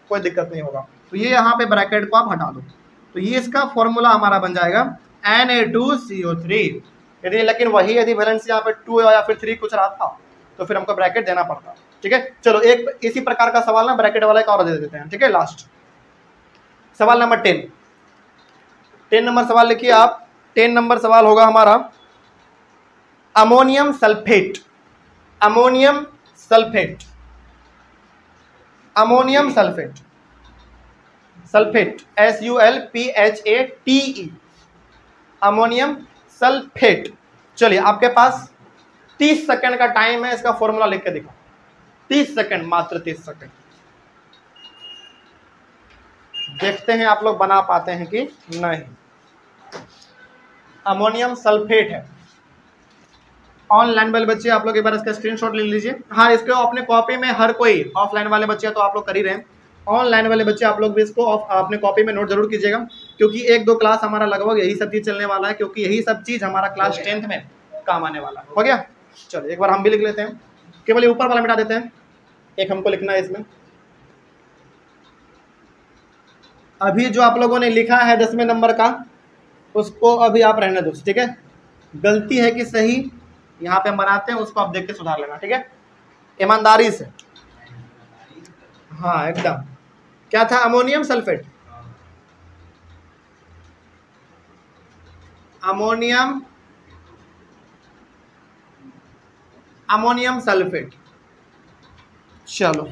Speaker 1: कोई दिक्कत नहीं होगा। तो ये यहाँ पे ब्रैकेट को आप हटा दो, तो ये इसका फॉर्मूला हमारा बन जाएगा Na2CO3। यदि लेकिन वही यदि वैलेंसी यहाँ पे 2 या फिर 3 कुछ रहा था तो फिर हमको ब्रैकेट देना पड़ता। ठीक है, चलो एक इसी प्रकार का सवाल ना ब्रैकेट वाला एक और दे देते हैं। ठीक है, लास्ट सवाल नंबर 10 नंबर सवाल लिखिए आप। 10 नंबर सवाल होगा हमारा ammonium sulphate. Ammonium sulphate, ammonium sulphate, sulphate SULPHATE, ammonium sulphate. चलिए आपके पास 30 सेकंड का टाइम है, इसका फॉर्मूला लिख के दिखाओ। 30 सेकंड, मात्र 30 सेकंड। देखते हैं आप लोग बना पाते हैं कि नहीं। अमोनियम सल्फेट है, ऑनलाइन वाले बच्चे आप लोग एक बार इसका स्क्रीनशॉट ले लीजिए। हाँ, इसको अपने कॉपी में हर कोई, ऑफलाइन वाले बच्चे तो आप लोग कर ही रहे हैं, ऑनलाइन वाले बच्चे आप लोग भी इसको अपने कॉपी में नोट जरूर कीजिएगा, क्योंकि 1-2 क्लास हमारा लगभग यही सब चीज़ चलने वाला है, क्योंकि यही सब चीज़ हमारा क्लास 10th में काम आने वाला है। हो गया, चलो एक बार हम भी लिख लेते हैं, केवल ये ऊपर वाला मिटा देते हैं, एक हमको लिखना है इसमें अभी जो आप लोगों ने लिखा है 10वें नंबर का, उसको अभी आप रहने दो, ठीक है। गलती है कि सही यहाँ पे हम बनाते हैं, उसको आप देख के सुधार लेना, ठीक है, ईमानदारी से। हाँ एकदम। क्या था? Ammonium sulphate, ammonium sulphate. चलो,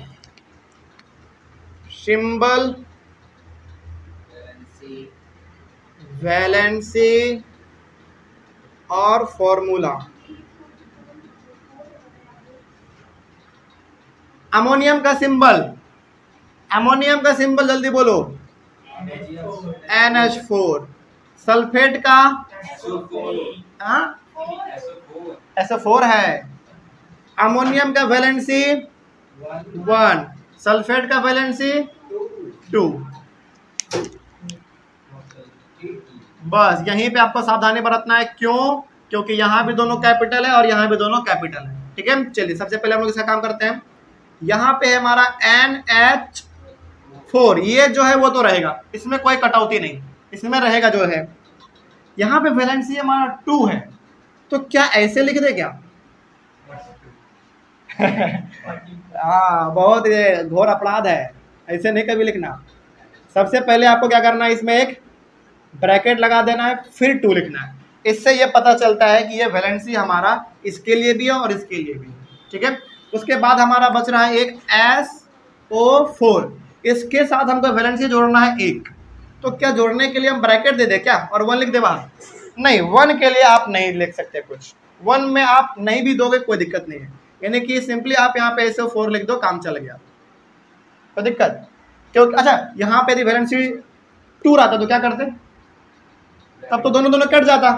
Speaker 1: सिंबल, वैलेंसी और फॉर्मूला। अमोनियम का सिंबल जल्दी बोलो, NH4। सल्फेट का SO4 है। अमोनियम का वैलेंसी 1, सल्फेट का वैलेंसी 2। बस यहीं पे आपको सावधानी बरतना है। क्यों? क्योंकि यहाँ भी दोनों कैपिटल है और यहाँ भी दोनों कैपिटल है, ठीक है। चलिए सबसे पहले हम लोग इसका काम करते हैं। यहाँ पे है हमारा NH4, ये जो है वो तो रहेगा, इसमें कोई कटौती नहीं, इसमें रहेगा जो है। यहाँ पे वैलेंसी हमारा 2 है, तो क्या ऐसे लिख दे क्या? हाँ, बहुत ये घोर अपराध है, ऐसे नहीं कभी लिखना। सबसे पहले आपको क्या करना है, इसमें एक ब्रैकेट लगा देना है, फिर 2 लिखना है। इससे ये पता चलता है कि ये वैलेंसी हमारा इसके लिए भी है और इसके लिए भी है, ठीक है। उसके बाद हमारा बच रहा है एक SO4, इसके साथ हमको वैलेंसी जोड़ना है 1। तो क्या जोड़ने के लिए हम ब्रैकेट दे दें क्या और 1 लिख दे बाहर? नहीं, 1 के लिए आप नहीं लिख सकते कुछ, 1 में आप नहीं भी दोगे कोई दिक्कत नहीं है, यानी कि सिंपली आप यहाँ पे SO4 लिख दो, काम चल गया, कोई दिक्कत। क्योंकि अच्छा यहाँ पे यदि वैलेंसी 2 रहता तो क्या करते? तब तो दोनों कट जाता,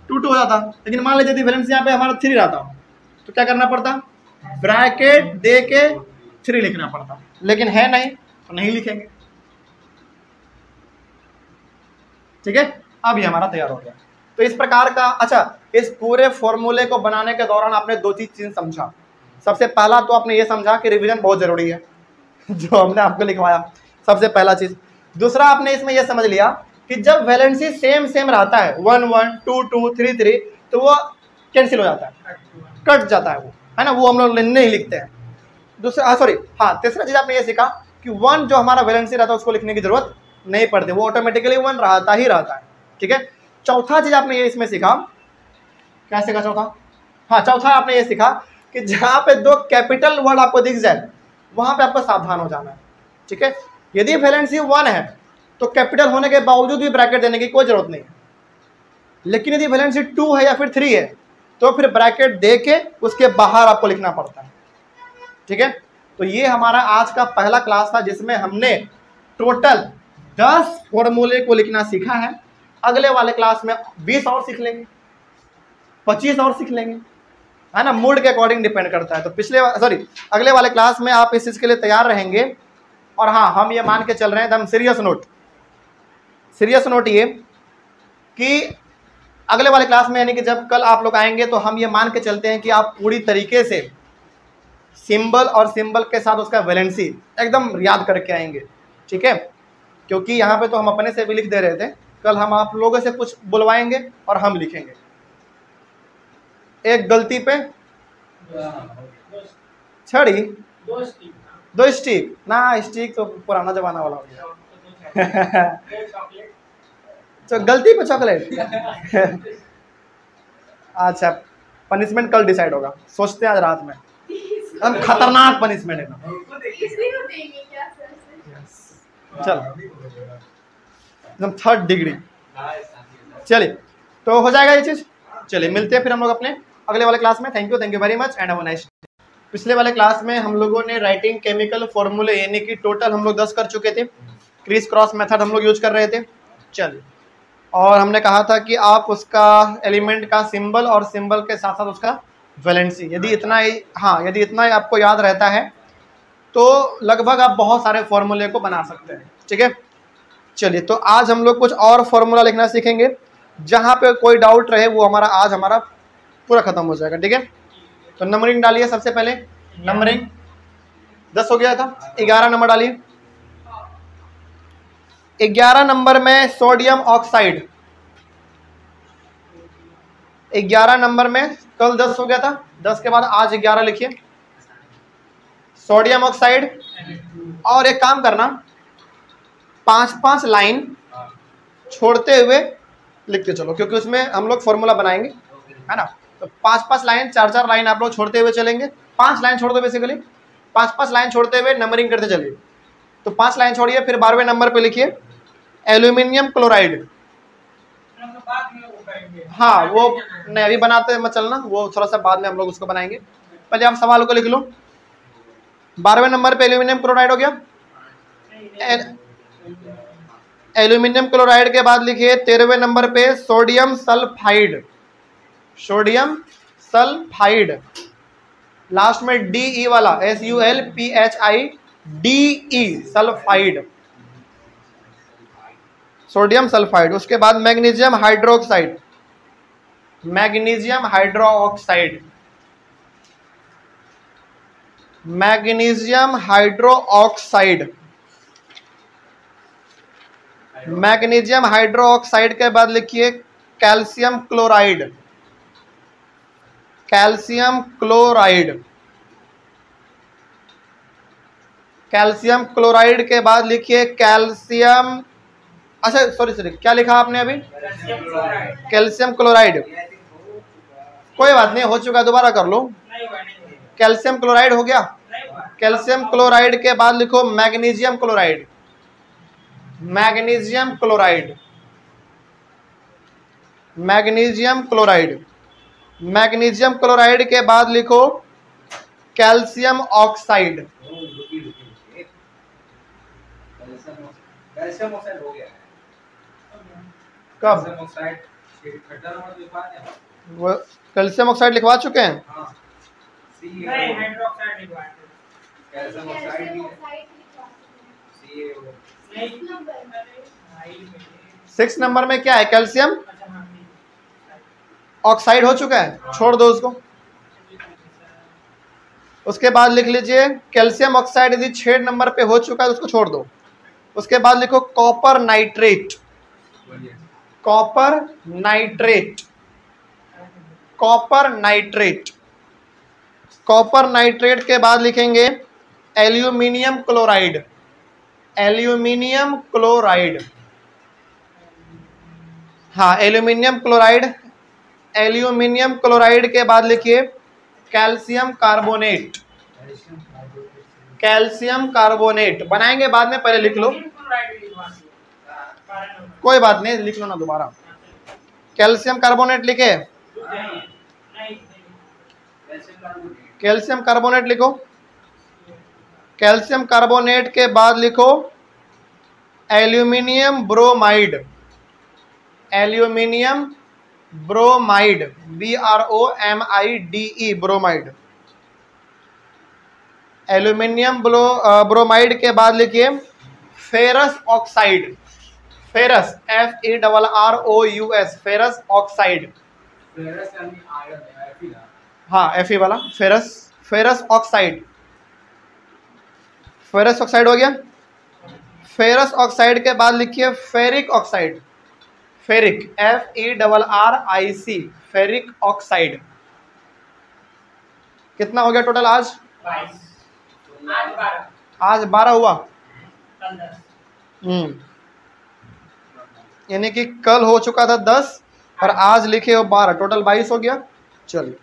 Speaker 1: 2 हो जाता। लेकिन मान लीजिए यदि वैलेंसी यहाँ पे हमारा 3 रहता तो क्या करना पड़ता? ब्रैकेट दे के 3 लिखना पड़ता, लेकिन है नहीं तो नहीं लिखेंगे, ठीक है। अब ये हमारा तैयार हो गया। तो इस प्रकार का, अच्छा इस पूरे फॉर्मूले को बनाने के दौरान आपने 2 चीज समझा। सबसे पहला तो आपने ये समझा कि रिवीजन बहुत जरूरी है, जो हमने आपको लिखवाया, सबसे पहला चीज। दूसरा आपने इसमें यह समझ लिया कि जब वैलेंसी सेम रहता है 1 1 2 2 3 3, तो वो कैंसिल हो जाता है, कट जाता है वो, है ना, वो हम लोग नहीं लिखते हैं। दूसरा तीसरा चीज आपने ये सीखा कि 1 जो हमारा वैलेंसी रहता है उसको लिखने की जरूरत नहीं पड़ती, वो ऑटोमेटिकली 1 रहता ही रहता है, ठीक है। चौथा चीज आपने ये इसमें सीखा, क्या सीखा चौथा? हाँ, चौथा आपने ये सीखा कि जहाँ पे 2 कैपिटल वर्ड आपको दिख जाए वहां पे आपको सावधान हो जाना है, ठीक है। यदि वैलेंसी 1 है तो कैपिटल होने के बावजूद भी ब्रैकेट देने की कोई जरूरत नहीं है, लेकिन यदि वैलेंसी 2 है या फिर 3 है तो फिर ब्रैकेट दे के उसके बाहर आपको लिखना पड़ता है, ठीक है। तो ये हमारा आज का पहला क्लास था जिसमें हमने टोटल 10 फॉर्मूले को लिखना सीखा है। अगले वाले क्लास में 20 और सीख लेंगे, 25 और सीख लेंगे, है ना, मूड के अकॉर्डिंग डिपेंड करता है। तो अगले वाले क्लास में आप इस चीज़ के लिए तैयार रहेंगे। और हाँ, हम ये मान के चल रहे हैं, एकदम सीरियस नोट ये कि अगले वाले क्लास में, यानी कि जब कल आप लोग आएंगे तो हम ये मान के चलते हैं कि आप पूरी तरीके से सिंबल और सिंबल के साथ उसका वैलेंसी एकदम याद करके आएंगे, ठीक है। क्योंकि यहाँ पे तो हम अपने से भी लिख दे रहे थे, कल हम आप लोगों से कुछ बुलवाएंगे और हम लिखेंगे। एक गलती पे छड़ी, 2 स्टिक ना, स्टिक तो पुराना जमाना वाला हो गया। तो गलती पे चॉकलेट। अच्छा, पनिशमेंट कल डिसाइड होगा, सोचते हैं आज रात में, हम खतरनाक पनिशमेंट है। चल एकदम 3rd डिग्री। चलिए, तो हो जाएगा ये चीज़। चलिए मिलते हैं फिर हम लोग अपने अगले वाले क्लास में। Thank you very much and have a nice day. पिछले वाले क्लास में हम लोगों ने राइटिंग केमिकल फॉर्मूले यानी कि टोटल हम लोग 10 कर चुके थे। क्रिस क्रॉस मेथड हम लोग यूज कर रहे थे। चलिए, और हमने कहा था कि आप उसका एलिमेंट का सिंबल और सिंबल के साथ साथ उसका वैलेंसी, यदि इतना ही आपको याद रहता है तो लगभग आप बहुत सारे फॉर्मूले को बना सकते हैं, ठीक है। चलिए, तो आज हम लोग कुछ और फॉर्मूला लिखना सीखेंगे। जहाँ पे कोई डाउट रहे वो आज हमारा पूरा खत्म हो जाएगा, ठीक है। तो नंबरिंग डालिए। सबसे पहले नंबरिंग 10 हो गया था, 11 नंबर डालिए। 11 नंबर में सोडियम ऑक्साइड, 11 नंबर में, कल 10 हो गया था, 10 के बाद आज 11 लिखिए, सोडियम ऑक्साइड। और एक काम करना, 5-5 लाइन छोड़ते हुए लिखते चलो, क्योंकि उसमें हम लोग फॉर्मूला बनाएंगे, है ना। तो 5-5 लाइन, 4-4 लाइन आप लोग छोड़ते हुए चलेंगे। 5 लाइन छोड़ दो, बेसिकली 5-5 लाइन छोड़ते हुए नंबरिंग करते चलिए। तो 5 लाइन छोड़िए, फिर 12वें नंबर पे लिखिए एल्यूमिनियम क्लोराइड। हाँ वो नहीं, अभी बनाते मत चलना, वो थोड़ा सा बाद में हम लोग उसको बनाएंगे, पहले आप सवाल को लिख लो। 12वें नंबर पे एल्यूमिनियम क्लोराइड हो गया। एल्यूमिनियम क्लोराइड के बाद लिखिए 13वें नंबर पे sodium sulphide, sodium sulphide, last में DE वाला, SULPHIDE, सल्फाइड, सोडियम सल्फाइड। उसके बाद magnesium hydroxide, magnesium hydroxide, magnesium hydroxide, magnesium hydroxide के बाद लिखिए calcium chloride, calcium chloride, calcium chloride के बाद लिखिए कैल्शियम, अच्छा सॉरी क्या लिखा आपने अभी, कैल्शियम क्लोराइड, कोई बात नहीं, हो चुका, दोबारा कर लो। कैल्शियम क्लोराइड हो गया। कैल्शियम क्लोराइड के बाद लिखो magnesium chloride, magnesium chloride, magnesium chloride, magnesium chloride के बाद लिखो कैल्शियम ऑक्साइड,
Speaker 2: कैल्शियम ऑक्साइड हो गया है।
Speaker 1: कब वो कैल्शियम ऑक्साइड लिखवा चुके हैं?
Speaker 2: हाँ।
Speaker 3: नहीं, हाइड्रोक्साइड लिखवाए थे।
Speaker 2: कैल्शियम ऑक्साइड भी है।
Speaker 1: 6 नंबर में क्या है, कैल्शियम ऑक्साइड हो चुका है, छोड़ दो उसको। उसके बाद लिख लीजिए कैल्शियम ऑक्साइड यदि 6 नंबर पे हो चुका है तो उसको छोड़ दो। उसके बाद लिखो copper nitrate, copper nitrate, copper nitrate, copper nitrate के बाद लिखेंगे एल्यूमिनियम क्लोराइड, एल्यूमिनियम क्लोराइड, हाँ एल्यूमिनियम क्लोराइड, एल्यूमिनियम क्लोराइड के बाद लिखिए कैल्शियम कार्बोनेट, कैल्शियम कार्बोनेट बनाएंगे बाद में, पहले लिख लो, कोई बात नहीं, लिख लो ना दोबारा। कैल्शियम कार्बोनेट लिखे, कैल्शियम कार्बोनेट लिखो। कैल्शियम कार्बोनेट के बाद लिखो aluminium bromide, aluminium bromide, BROMIDE, bromide. Aluminium bromide के बाद लिखिए ferrous oxide, ferrous FERROUS, ferrous oxide, हाँ Fe वाला ferrous, ferrous oxide, ferrous oxide हो गया। फेरस ऑक्साइड के बाद लिखिए ferric oxide, ferric FERRIC, ferric oxide. कितना हो गया टोटल आज?
Speaker 3: 22।
Speaker 1: आज 12 हुआ।
Speaker 3: 10।
Speaker 1: यानी कि कल हो चुका था 10 और आज लिखे हो 12, टोटल 22 हो गया। चलिए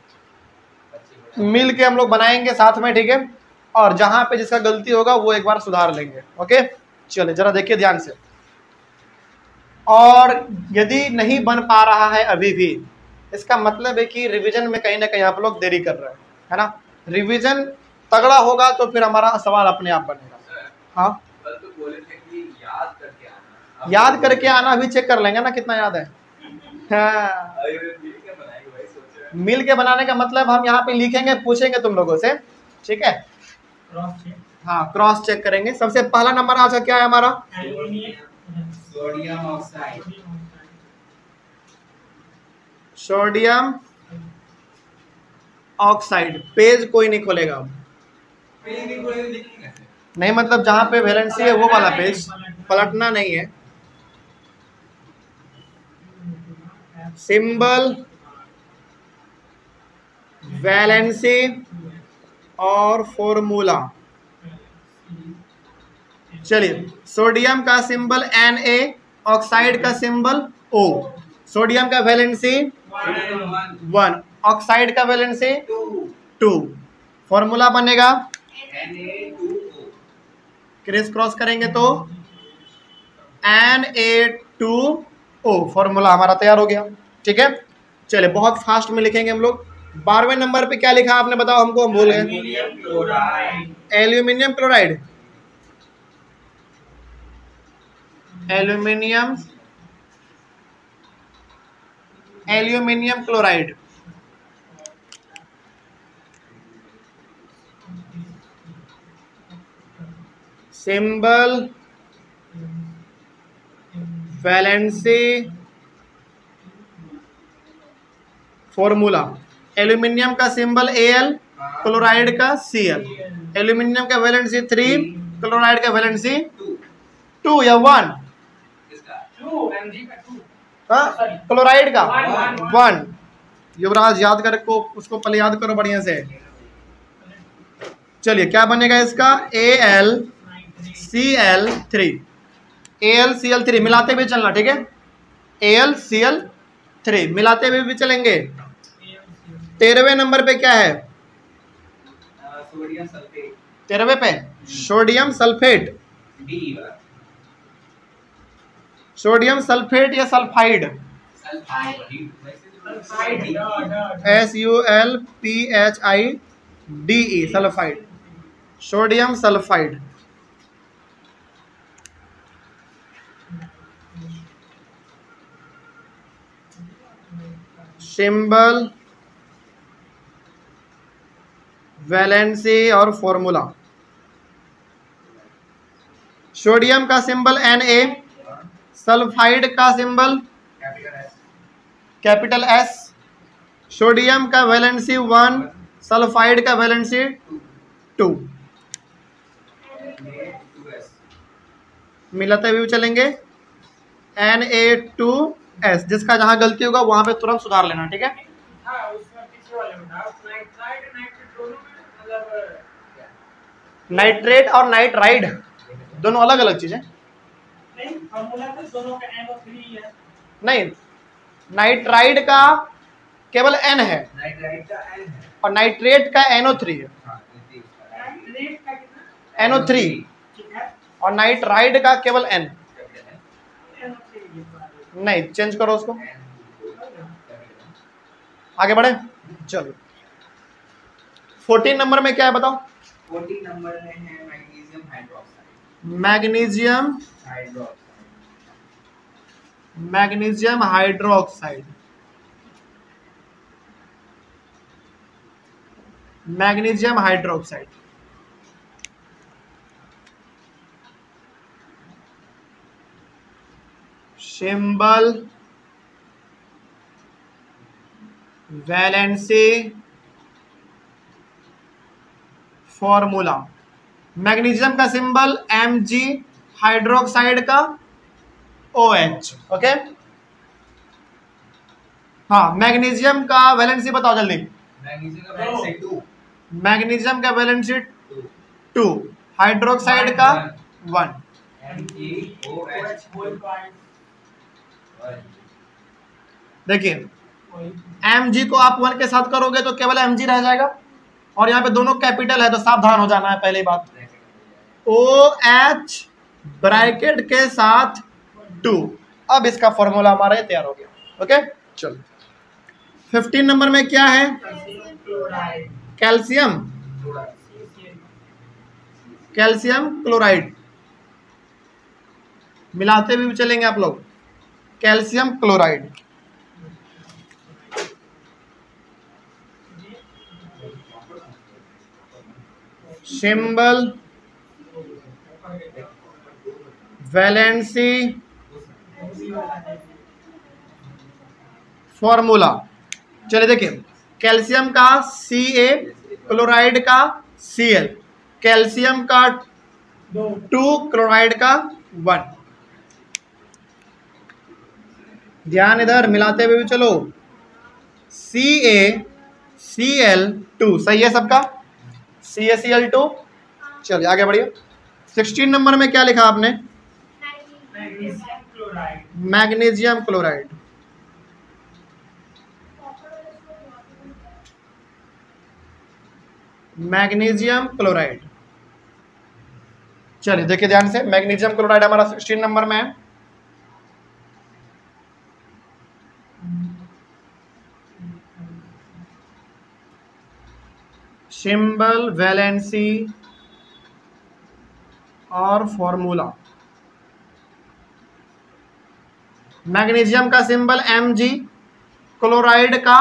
Speaker 1: मिल के हम लोग बनाएंगे साथ में, ठीक है। और जहां पे जिसका गलती होगा वो एक बार सुधार लेंगे, ओके। चलिए जरा देखिए ध्यान से। और यदि नहीं बन पा रहा है अभी भी, इसका मतलब है कि रिवीजन में कहीं ना कहीं आप लोग देरी कर रहे हैं, है ना। रिवीजन तगड़ा होगा तो फिर हमारा सवाल अपने आप बनेगा। हाँ
Speaker 2: कल तो बोले थे कि याद करके आना,
Speaker 1: याद करके आना, अभी चेक कर लेंगे ना कितना याद है। हाँ मिल के बनाने का मतलब हम यहाँ पे लिखेंगे, पूछेंगे तुम लोगों से, ठीक है। हाँ क्रॉस चेक करेंगे। सबसे पहला नंबर आज का क्या है हमारा?
Speaker 2: Sodium oxide,
Speaker 1: sodium oxide. Page कोई नहीं खोलेगा नहीं, मतलब जहाँ पे वैलेंसी है वो वाला पेज, पलटना नहीं है। सिंबल, वैलेंसी और फॉर्मूला। चलिए, सोडियम का सिंबल Na, ऑक्साइड का सिंबल O। सोडियम का वैलेंसी 1, ऑक्साइड का वैलेंसी 2। फॉर्मूला बनेगा
Speaker 2: Na2O।
Speaker 1: क्रिस क्रॉस करेंगे तो Na2O। फॉर्मूला हमारा तैयार हो गया। ठीक है, चलिए बहुत फास्ट में लिखेंगे हम लोग। 12वें नंबर पे क्या लिखा आपने बताओ हमको, हम भूल गए।
Speaker 3: Aluminium chloride.
Speaker 1: Aluminium chloride, aluminium aluminium chloride. Symbol, valency, formula. Aluminium का सिंबल Al, क्लोराइड का Cl। एल्यूमिनियम का वैलेंसी 3, क्लोराइड का वैलेंसी 2 या 1।
Speaker 2: किसका?
Speaker 3: 2 Mg का 2।
Speaker 1: हाँ, क्लोराइड का
Speaker 3: One,
Speaker 1: 1। युवराज याद कर को उसको पहले याद करो बढ़िया से। चलिए क्या बनेगा इसका, AlCl3। AlCl3 मिलाते हुए चलना, ठीक है। AlCl3 मिलाते हुए भी चलेंगे। 13वें नंबर पे क्या है,
Speaker 2: सोडियम सल्फेट।
Speaker 1: 13वें पे sodium sulphate.
Speaker 2: D।
Speaker 1: Sodium sulphate या sulphide, SULPHIDE, sulphide, sodium sulphide. Symbol, valency और फॉर्मूला। सोडियम का सिंबल Na, सल्फाइड का सिंबल कैपिटल S। सोडियम का वैलेंसी 1, सल्फाइड का वैलेंसी 2। मिलाते हुए चलेंगे Na2S। जिसका जहां गलती होगा वहां पे तुरंत सुधार लेना, ठीक है।
Speaker 3: हाँ, उसमें पीछे वाले में डाउट नाइट्राइड नाइट्रेट दोनों में मतलब
Speaker 1: नाइट्रेट और नाइट्राइड दोनों अलग अलग चीजें।
Speaker 3: नहीं, फॉर्मूला तो दोनों का NO3 है।
Speaker 1: नहीं, नाइट्राइड का केवल N है
Speaker 2: नाइट्राइड का N है।
Speaker 1: और नाइट्रेट का NO3 है।
Speaker 2: हाँ, इसी उसका
Speaker 3: नाइट्रेट का कितना?
Speaker 1: NO3
Speaker 3: ठीक है,
Speaker 1: और नाइट्राइड का केवल N।
Speaker 3: NO3 ये बात
Speaker 1: नहीं, चेंज करो उसको,
Speaker 3: है।
Speaker 1: आगे बढ़े। चलो 14 नंबर में क्या है बताओ।
Speaker 2: 14 नंबर में है magnesium hydroxide.
Speaker 1: Magnesium
Speaker 2: hydroxide.
Speaker 1: Magnesium hydroxide. Magnesium hydroxide. Symbol, valency, formula. Magnesium का सिंबल Mg, हाइड्रोक्साइड का OH। ओके, हाँ, मैग्नीशियम का वैलेंसी बताओ जल्दी।
Speaker 2: मैग्नीशियम का वैलेंसी 2।
Speaker 1: मैग्नीशियम का वैलेंसी 2, हाइड्रोक्साइड का 1।
Speaker 2: MgOH।
Speaker 1: देखिए Mg को आप 1 के साथ करोगे तो केवल Mg रह जाएगा, और यहाँ पे दोनों कैपिटल है तो सावधान हो जाना है। पहली बात, OH ब्रैकेट के साथ 2। अब इसका फॉर्मूला हमारा तैयार हो गया। ओके, चलो 15 नंबर में क्या है,
Speaker 3: क्लोराइड।
Speaker 1: Calcium, calcium chloride. मिलाते हुए भी चलेंगे आप लोग, calcium chloride. Symbol, valency, formula. चलिए देखिए, कैल्शियम का Ca, क्लोराइड का Cl, कैल्शियम का 2, क्लोराइड का 1। ध्यान इधर मिलाते हुए भी चलो। CaCl2 सही है सबका, CaCl2। चलिए आगे बढ़िए। 16 नंबर में क्या लिखा आपने?
Speaker 3: Magnesium chloride.
Speaker 1: Magnesium chloride. Magnesium chloride. चलिए देखिए ध्यान से, मैग्नीशियम क्लोराइड हमारा 16 नंबर में है। सिंबल, वैलेंसी और फॉर्मूला। मैग्नीशियम का सिंबल Mg, क्लोराइड का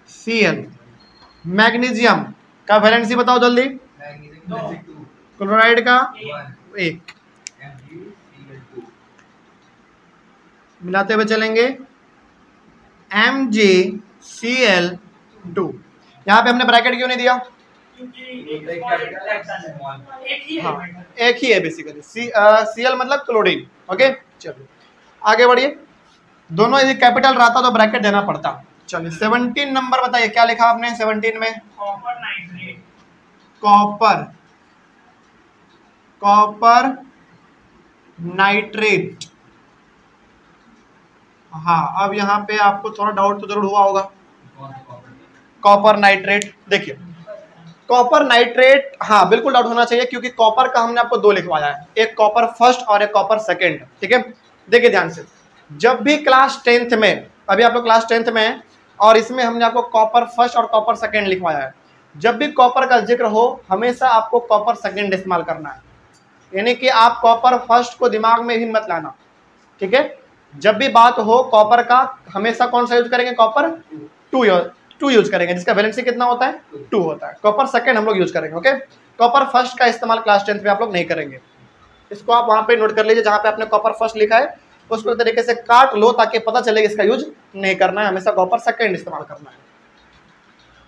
Speaker 1: Cl। मैग्नीशियम का वैलेंसी बताओ जल्दी। क्लोराइड का 1। मिलाते हुए चलेंगे, MgCl2। यहाँ पे हमने ब्रैकेट क्यों नहीं दिया?
Speaker 3: क्योंकि
Speaker 2: एक
Speaker 3: एक ही
Speaker 1: हाँ
Speaker 3: एलिमेंट
Speaker 1: एक ही है बेसिकली। Cl मतलब क्लोरीन। ओके चलिए आगे बढ़िए। दोनों यदि कैपिटल रहता तो ब्रैकेट देना पड़ता। चलिए 17 नंबर बताइए क्या लिखा आपने 17 में?
Speaker 3: Copper nitrate.
Speaker 1: Copper nitrate. हाँ अब यहाँ पे आपको थोड़ा डाउट तो जरूर हुआ होगा। कॉपर नाइट्रेट, देखिए कॉपर नाइट्रेट, हाँ बिल्कुल डाउट होना चाहिए क्योंकि कॉपर का हमने आपको 2 लिखवाया है, एक कॉपर फर्स्ट और एक कॉपर सेकेंड। ठीक है देखिए ध्यान से, जब भी क्लास 10th में, अभी आप लोग क्लास 10th में हैं और इसमें हमने आपको कॉपर फर्स्ट और कॉपर सेकेंड लिखवाया है, जब भी कॉपर का जिक्र हो हमेशा आपको कॉपर सेकेंड इस्तेमाल करना है, यानी कि आप कॉपर फर्स्ट को दिमाग में भी मत लाना। ठीक है, जब भी बात हो कॉपर का हमेशा कौन सा यूज करेंगे? कॉपर 2 यूज करेंगे, जिसका वैलेंसी कितना होता है? 2 होता है। कॉपर सेकेंड हम लोग यूज करेंगे। ओके, कॉपर फर्स्ट का इस्तेमाल क्लास 10th में आप लोग नहीं करेंगे। इसको आप वहां पे नोट कर लीजिए, जहां पे आपने कॉपर फर्स्ट लिखा है उसको तरीके से काट लो ताकि पता चले इसका यूज नहीं करना है, हमेशा कॉपर सेकेंड इस्तेमाल करना है।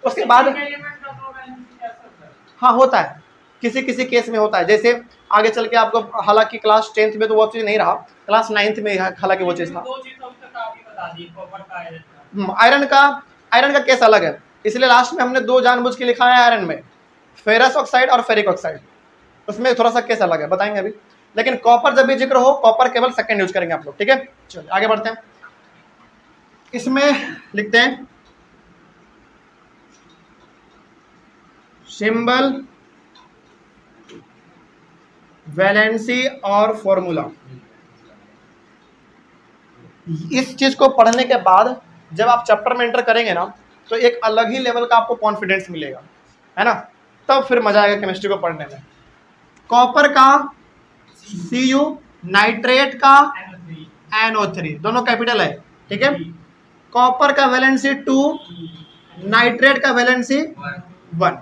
Speaker 1: उसके बाद
Speaker 3: एलिमेंट का वैलेंसी क्या होता है?
Speaker 1: हाँ होता है, किसी किसी केस में होता है, जैसे आगे चल के आपको, हालांकि क्लास 10th में तो वो चीज़ नहीं रहा, क्लास 9th में हालांकि वो चीज़ था।
Speaker 3: 2 चीज अब तक आप ही बता दी, कॉपर का आयरन का।
Speaker 1: आयरन का केस अलग है, इसलिए लास्ट में हमने 2 जानबूझ के लिखा है आयरन में, फेरस ऑक्साइड और फेरिक ऑक्साइड, उसमें थोड़ा सा केस अलग है, बताएंगे अभी। लेकिन कॉपर जब भी जिक्र हो कॉपर केवल सेकंड यूज करेंगे आप लोग। ठीक है चलिए आगे बढ़ते हैं। इसमें लिखते हैं सिंबल, वैलेंसी और फॉर्मूला। इस चीज को पढ़ने के बाद जब आप चैप्टर में एंटर करेंगे ना तो एक अलग ही लेवल का आपको कॉन्फिडेंस मिलेगा, है ना, तब फिर मजा आएगा केमिस्ट्री को पढ़ने में। कॉपर का Cu, नाइट्रेट का NO3, दोनों कैपिटल है। ठीक है, कॉपर का वैलेंसी 2, नाइट्रेट का वैलेंसी 1।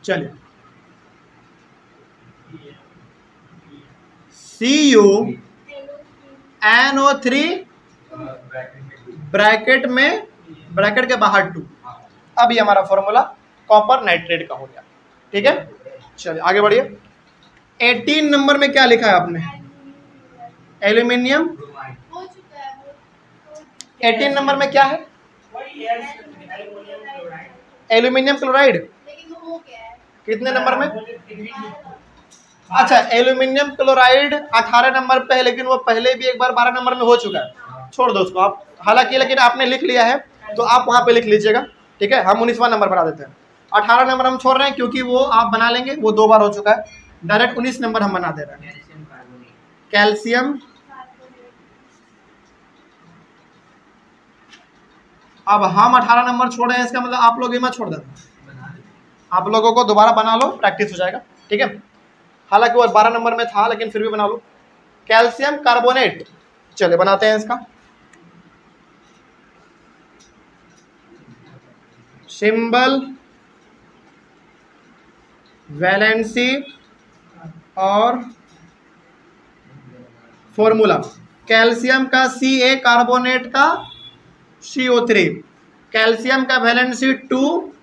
Speaker 1: चलिए Cu NO3 ब्रैकेट में, ब्रैकेट के बाहर 2। अब ये हमारा फॉर्मूला कॉपर नाइट्रेट का हो गया। ठीक है चलिए आगे बढ़िए। 18 नंबर में क्या लिखा है आपने? एल्यूमिनियम। 18 नंबर में क्या है?
Speaker 3: वही एल्यूमिनियम क्लोराइड।
Speaker 1: Aluminium chloride. कितने नंबर में? अच्छा एल्यूमिनियम क्लोराइड 18 नंबर पे है, लेकिन वो पहले भी एक बार 12 नंबर में हो चुका है, छोड़ दो उसको आप, हालांकि लेकिन आपने लिख लिया है तो आप वहां पे लिख लीजिएगा। ठीक है, हम 19वां नंबर बना देते हैं, 18 नंबर हम छोड़ रहे हैं क्योंकि वो आप बना लेंगे, वो 2 बार हो चुका है, डायरेक्ट 19 नंबर हम बना दे रहे हैं। कैल्शियम, अब हम 18 नंबर छोड़ रहे हैं, इसका मतलब आप लोग भी मत छोड़ देना, आप लोगों को दोबारा बना लो, प्रैक्टिस हो जाएगा। ठीक है, हालांकि वो 12 नंबर में था लेकिन फिर भी बना लो। कैल्शियम कार्बोनेट, चलिए बनाते हैं इसका सिंबल, वैलेंसी और फॉर्मूला। कैल्शियम का Ca, कार्बोनेट का CO3, कैल्शियम का वैलेंसी 2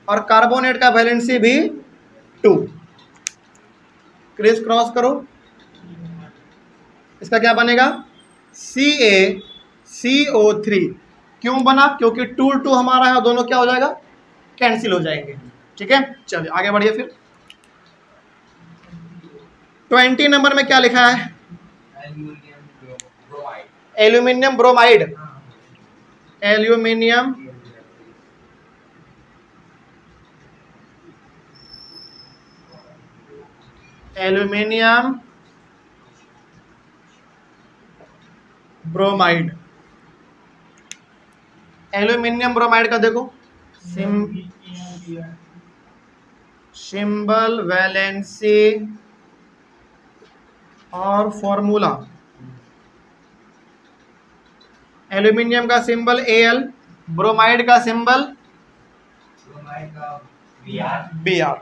Speaker 1: और कार्बोनेट का वैलेंसी भी 2। क्रिस क्रॉस करो, इसका क्या बनेगा CaCO3। क्यों बना? क्योंकि 2 2 हमारा है, दोनों क्या हो जाएगा कैंसिल हो जाएंगे। ठीक है, चलिए आगे बढ़िए। फिर 20 नंबर में क्या लिखा है? Aluminium bromide. Aluminium aluminium bromide. Aluminium bromide का देखो सिंबल, वैलेंसी और फॉर्मूला। एल्यूमिनियम का सिंबल Al, ब्रोमाइड का सिंबल Br।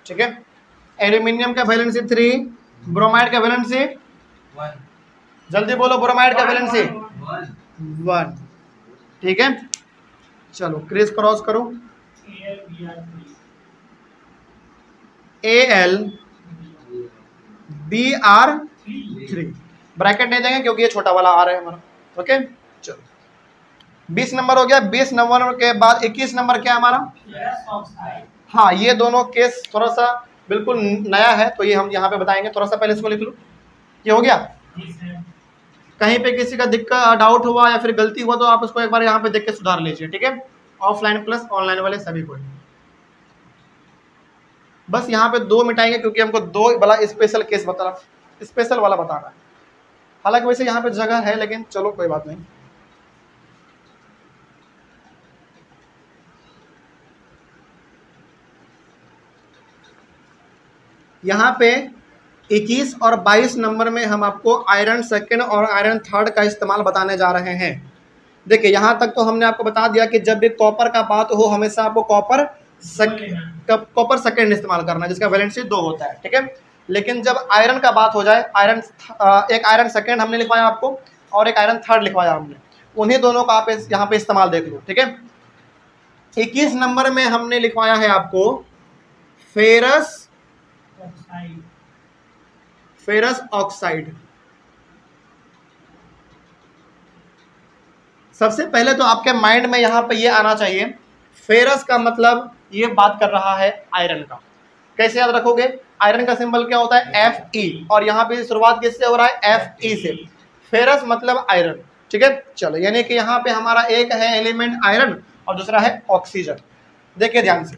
Speaker 1: ठीक है, एल्यूमिनियम का वैलेंसी 3, ब्रोमाइड का वैलेंसी
Speaker 2: 1।
Speaker 1: जल्दी बोलो, ब्रोमाइड का वैलेंसी 1। ठीक है, चलो क्रिस क्रॉस करो, AlBr3। ब्रैकेट नहीं देंगे क्योंकि ये छोटा वाला आ रहा है हमारा। ओके, चलो 20 नंबर हो गया। 20 नंबर के बाद 21 नंबर क्या है हमारा? हाँ, ये दोनों केस थोड़ा सा बिल्कुल नया है, तो ये हम यहाँ पे बताएंगे। थोड़ा सा पहले इसको लिख लो। ये हो गया? कहीं पे किसी का दिक्कत, डाउट हुआ या फिर गलती हुआ तो आप उसको एक बार यहाँ पे देख के सुधार लीजिए। ठीक है, ऑफलाइन प्लस ऑनलाइन वाले सभी को। बस यहाँ पे 2 मिटाएंगे क्योंकि हमको 2 वाला स्पेशल केस स्पेशल वाला बताना है। हालांकि वैसे यहाँ पे जगह है, लेकिन चलो कोई बात नहीं। यहाँ पे 21 और 22 नंबर में हम आपको आयरन सेकंड और आयरन थर्ड का इस्तेमाल बताने जा रहे हैं। देखिए, यहाँ तक तो हमने आपको बता दिया कि जब भी कॉपर का बात हो हमेशा आपको कॉपर सेकंड इस्तेमाल करना है, जिसका वैलेंसी 2 होता है। ठीक है, लेकिन जब आयरन का बात हो जाए, एक आयरन सेकंड हमने लिखवाया आपको और एक आयरन थर्ड लिखवाया हमने, उन्हीं दोनों का आप यहाँ पे इस्तेमाल देख लो। ठीक है, 21 नंबर में हमने लिखवाया है आपको फेरस ऑक्साइड। सबसे पहले तो आपके माइंड में यहाँ पे ये आना चाहिए, फेरस का मतलब ये बात कर रहा है आयरन का। कैसे याद रखोगे? आयरन का सिंबल क्या होता है? Fe, और यहाँ पे शुरुआत किससे हो रहा है? Fe से। फेरस मतलब आयरन। ठीक है, चलो, यानी कि यहाँ पे हमारा एक है एलिमेंट आयरन और दूसरा है ऑक्सीजन। देखिए ध्यान से,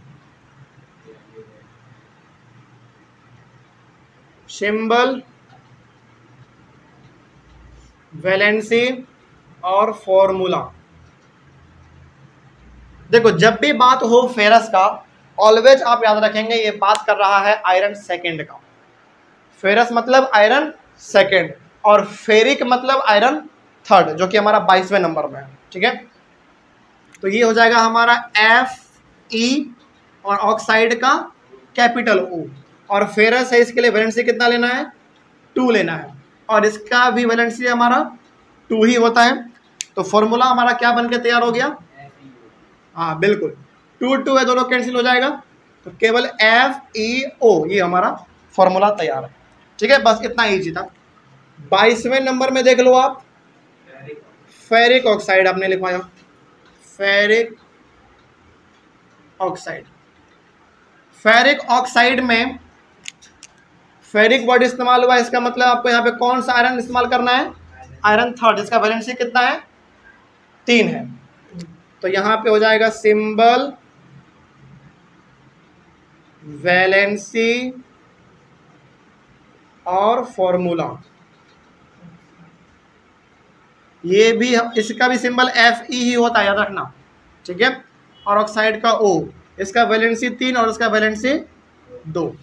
Speaker 1: सिंबल, वैलेंसी और फॉर्मूला। देखो, जब भी बात हो फेरस का, ऑलवेज आप याद रखेंगे ये बात कर रहा है आयरन सेकंड का। फेरस मतलब आयरन सेकंड और फेरिक मतलब आयरन थर्ड, जो कि हमारा 22वें नंबर में है। ठीक है, तो ये हो जाएगा हमारा Fe और ऑक्साइड का कैपिटल O, और फेरस है, इसके लिए वैलेंसी कितना लेना है? 2 लेना है, और इसका भी वैलेंसी हमारा 2 ही होता है। तो फॉर्मूला हमारा क्या बन के तैयार हो गया? हाँ बिल्कुल, 2 2 है, दोनों कैंसिल हो जाएगा, तो केवल FeO, ये हमारा फॉर्मूला तैयार है। ठीक है, बस इतना ईजी था। 22वें नंबर में देख लो आप, फेरिक ऑक्साइड आपने लिखवाया। फेरिक ऑक्साइड, फेरिक ऑक्साइड में फेरिक वर्ड इस्तेमाल हुआ, इसका मतलब आपको यहाँ पे कौन सा आयरन इस्तेमाल करना है? आयरन थर्ड, जिसका वैलेंसी कितना है? 3 है। तो यहाँ पे हो जाएगा सिंबल, वैलेंसी और फॉर्मूला। ये भी, इसका भी सिंबल Fe ही होता है, याद रखना। ठीक है, और ऑक्साइड का O, इसका वैलेंसी 3 और इसका वैलेंसी 2।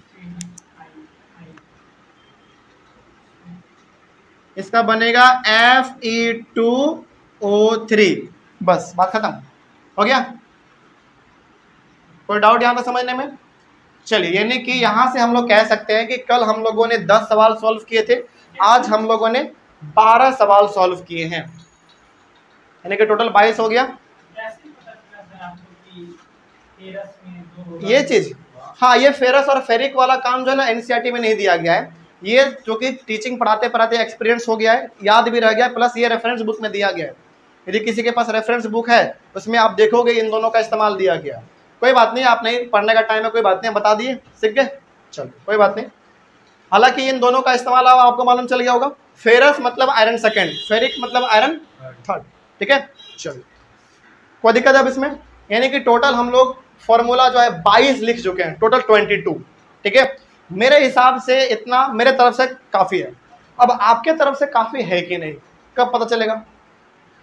Speaker 1: इसका बनेगा Fe2O3। बस बात खत्म हो गया। कोई डाउट यहाँ पे समझने में? चलिए, यानी कि यहाँ से हम लोग कह सकते हैं कि कल हम लोगों ने 10 सवाल सॉल्व किए थे, आज हम लोगों ने 12 सवाल सॉल्व किए हैं, यानी कि टोटल 22 हो गया। ये चीज, हाँ, ये फेरस और फेरिक वाला काम जो है ना एनसीईआरटी में नहीं दिया गया है, ये जो कि टीचिंग पढ़ाते पढ़ाते एक्सपीरियंस हो गया है, याद भी रह गया, प्लस ये रेफरेंस बुक में दिया गया है। यदि किसी के पास रेफरेंस बुक है उसमें आप देखोगे इन दोनों का इस्तेमाल दिया गया। कोई बात नहीं, आप नहीं पढ़ने का टाइम है, कोई बात नहीं, बता दिए, सीख गए, चलो कोई बात नहीं। हालांकि इन दोनों का इस्तेमाल आपको मालूम चल गया होगा। फेरस मतलब आयरन सेकेंड, फेरिक मतलब आयरन थर्ड, ठीक है। चलो कोई दिक्कत है अब इसमें? यानी कि टोटल हम लोग फॉर्मूला जो है 22 लिख चुके हैं, टोटल 22, ठीक है। मेरे हिसाब से इतना मेरे तरफ से काफ़ी है। अब आपके तरफ से काफ़ी है कि नहीं, कब पता चलेगा?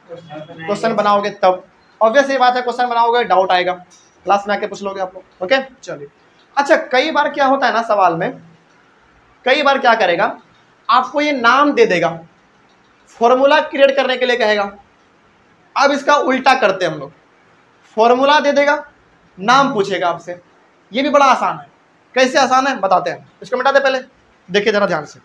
Speaker 1: क्वेश्चन बनाओगे तब। ऑब्वियस ये बात है, क्वेश्चन बनाओगे डाउट आएगा, क्लास में आके पूछ लोगे आप लोग, ओके। चलिए, अच्छा कई बार क्या होता है ना सवाल में, कई बार क्या करेगा, आपको ये नाम दे देगा, फॉर्मूला क्रिएट करने के लिए कहेगा। अब इसका उल्टा करते हैं हम लोग, फॉर्मूला दे देगा, नाम पूछेगा आपसे। ये भी बड़ा आसान है। कैसे आसान है बताते हैं, इसको मिटाते पहले, देखिए जरा ध्यान से।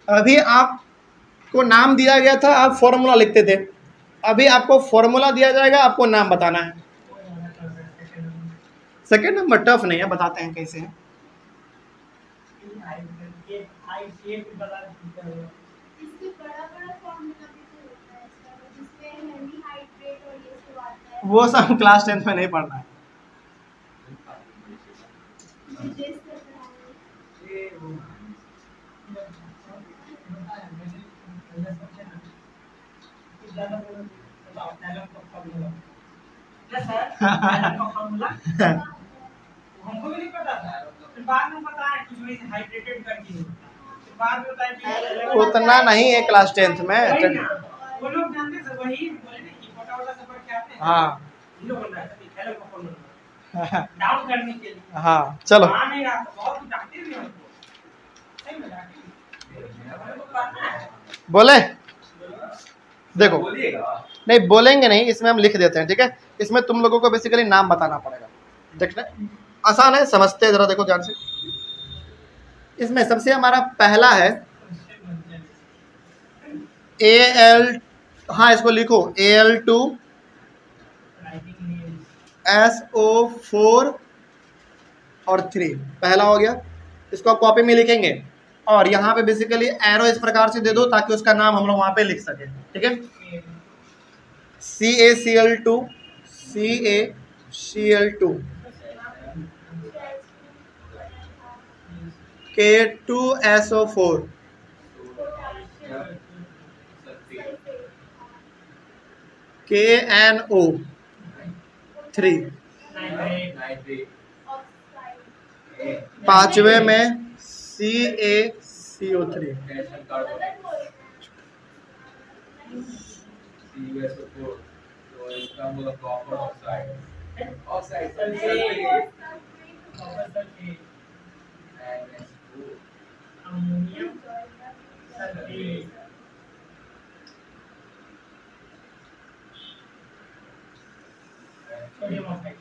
Speaker 1: अभी आपको नाम दिया गया था, आप फॉर्मूला लिखते थे, अभी आपको फॉर्मूला दिया जाएगा, आपको नाम बताना है। सेकेंड नंबर टफ नहीं है, बताते हैं कैसे है। वो सब क्लास 10th में नहीं पढ़ना है।
Speaker 3: हमको भी नहीं पता था, फिर बाद में पता है कि जो हाइड्रेटेड करके फिर बाद में बताया कि
Speaker 1: उतना नहीं है क्लास 10th में।
Speaker 3: वो लोग जानते थे, वही बोले ना कि छोटा वाला सफर क्या है।
Speaker 1: हाँ
Speaker 3: ये लोग बोल रहा था कि हेलो का फॉर्मूला डाउट करने के लिए।
Speaker 1: हाँ चलो,
Speaker 3: हाँ नहीं रहा, बहुत डांटते भी हमको, सही में डांटते
Speaker 1: बोले देखो, नहीं बोलेंगे नहीं, इसमें हम लिख देते हैं, ठीक है। इसमें तुम लोगों को बेसिकली नाम बताना पड़ेगा, देखना आसान है, समझते हैं, जरा देखो ध्यान से। इसमें सबसे हमारा पहला है Al, हाँ इसको लिखो Al2 SO4 और 3, पहला हो गया। इसको आप कॉपी में लिखेंगे और यहाँ पे बेसिकली एरो इस प्रकार से दे दो ताकि उसका नाम हम लोग वहाँ पे लिख सकें, ठीक है। CaCl2 CaCl2 K2SO4 KNO3, पांचवे में CaCO3,
Speaker 3: ammonium sulphate, sodium oxide,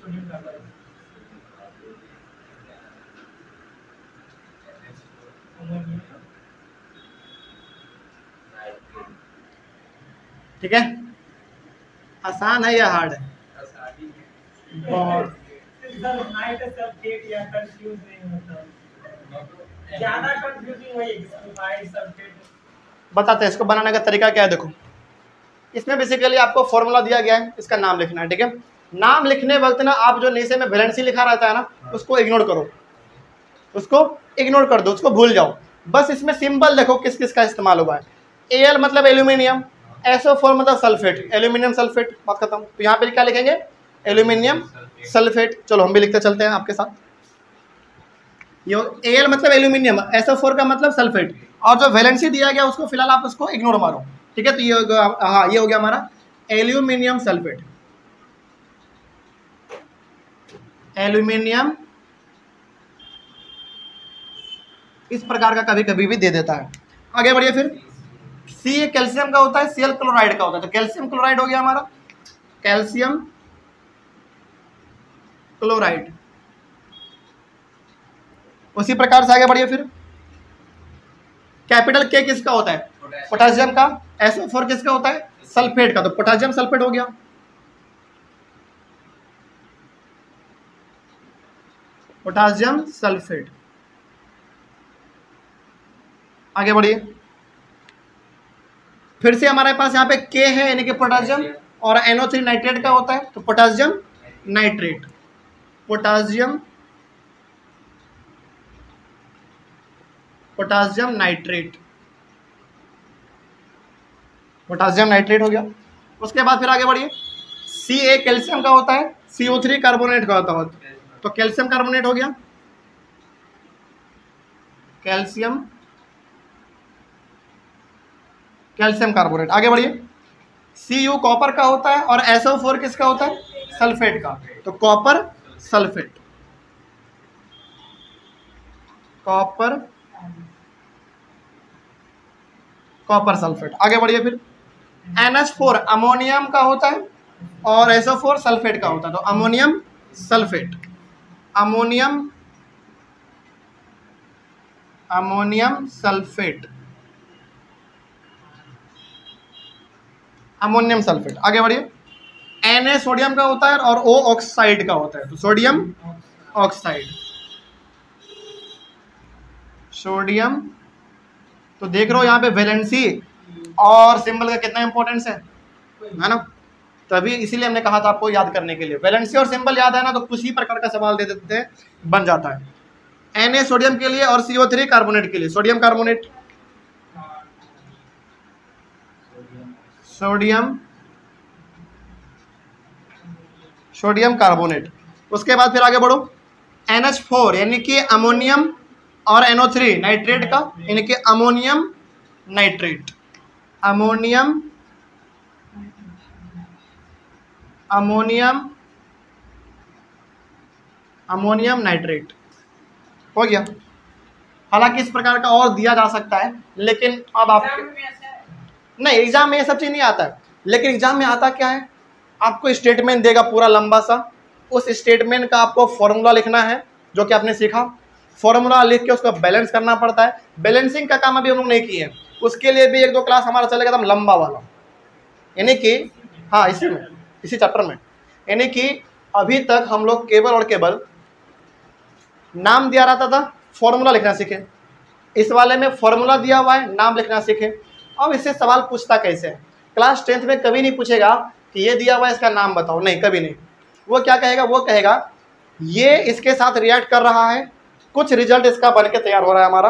Speaker 3: sodium carbide, ammonium,
Speaker 1: ठीक है। आसान है या हार्ड है? बहुत।
Speaker 3: सल्फाइड सल्फेट या कंफ्यूज नहीं होता, ज्यादा कंफ्यूजिंग वही सल्फाइड सल्फेट।
Speaker 1: बताते हैं इसको बनाने का तरीका क्या है। देखो इसमें बेसिकली आपको फॉर्मूला दिया गया है, इसका नाम लिखना है, ठीक है। नाम लिखने वक्त ना आप जो नीचे में वैलेंसी लिखा रहता है ना, उसको इग्नोर करो, उसको इग्नोर कर दो, उसको भूल जाओ। बस इसमें सिंबल देखो किस किस का इस्तेमाल हुआ है। Al मतलब एल्यूमिनियम, SO4 मतलब सल्फेट, एल्यूमिनियम सल्फेट, बात खत्म। तो यहाँ पे क्या लिखेंगे? Aluminium sulphate. चलो हम भी लिखते चलते हैं आपके साथ। ये Al मतलब एल्यूमिनियम, SO4 का मतलब सल्फेट, और जो वैलेंसी दिया गया उसको फिलहाल आप उसको इग्नोर मारो, ठीक है। तो ये हाँ ये हो गया हमारा एल्यूमिनियम सल्फेट, एल्यूमिनियम इस प्रकार का कभी कभी भी दे देता है। आगे बढ़िए फिर। सी कैल्शियम का होता है, Cl क्लोराइड का होता है, तो कैल्शियम क्लोराइड हो गया हमारा, कैल्शियम क्लोराइड। उसी प्रकार से आगे बढ़िए फिर। कैपिटल के किसका होता है? पोटेशियम का। SO4 किसका होता है? सल्फेट का। तो पोटेशियम सल्फेट हो गया। Potassium sulphate. आगे बढ़िए, फिर से हमारे पास यहाँ पे के है यानी कि पोटेशियम, और NO3 नाइट्रेट का होता है, तो potassium nitrate. Potassium nitrate, potassium nitrate हो गया। उसके बाद फिर आगे बढ़िए, Ca कैल्शियम का होता है, CO3 कार्बोनेट का होता है, तो कैल्शियम कार्बोनेट हो गया, कैल्शियम कार्बोनेट। आगे बढ़िए, Cu कॉपर का होता है, और SO4 किसका होता है? सल्फेट का, तो कॉपर सल्फेट, कॉपर सल्फेट। आगे बढ़िए, फिर NH4 अमोनियम का होता है, और SO4 सल्फेट का होता है, तो ammonium sulphate, ammonium sulphate, ammonium sulphate. आगे बढ़िए, Na सोडियम का होता है, और O ऑक्साइड का होता है, तो सोडियम ऑक्साइड, सोडियम। तो देख रहे हो यहाँ पे वैलेंसी और सिंबल का कितना इंपॉर्टेंस है ना? तभी इसीलिए हमने कहा था आपको याद करने के लिए, वैलेंसी और सिंबल याद है ना, तो कुछ ही प्रकार का सवाल दे देते हैं, बन जाता है। Na सोडियम के लिए, और CO3 कार्बोनेट के लिए, सोडियम कार्बोनेट, सोडियम कार्बोनेट। उसके बाद फिर आगे बढ़ो, NH4 यानी कि अमोनियम, और NO3 नाइट्रेट का यानी कि अमोनियम नाइट्रेट, अमोनियम नाइट्रेट हो गया। हालांकि इस प्रकार का और दिया जा सकता है, लेकिन अब आप नहीं, एग्जाम में ये सब चीज नहीं आता है, लेकिन एग्जाम में आता क्या है, आपको स्टेटमेंट देगा पूरा लंबा सा, उस स्टेटमेंट का आपको फॉर्मूला लिखना है, जो कि आपने सीखा। फॉर्मूला लिख के उसको बैलेंस करना पड़ता है। बैलेंसिंग का काम अभी हम लोग नहीं किए, उसके लिए भी 1-2 क्लास हमारा चलेगा एकदम लंबा वाला, यानी कि हाँ इसी चैप्टर में, यानी कि अभी तक हम लोग केवल और केवल नाम दिया रहता था, फॉर्मूला लिखना सीखे। इस वाले में फॉर्मूला दिया हुआ है, नाम लिखना सीखे। अब इससे सवाल पूछता कैसे है? क्लास 10th में कभी नहीं पूछेगा कि ये दिया हुआ है इसका नाम बताओ, नहीं, कभी नहीं। वो क्या कहेगा? वो कहेगा ये इसके साथ रिएक्ट कर रहा है, कुछ रिजल्ट इसका बन के तैयार हो रहा है हमारा,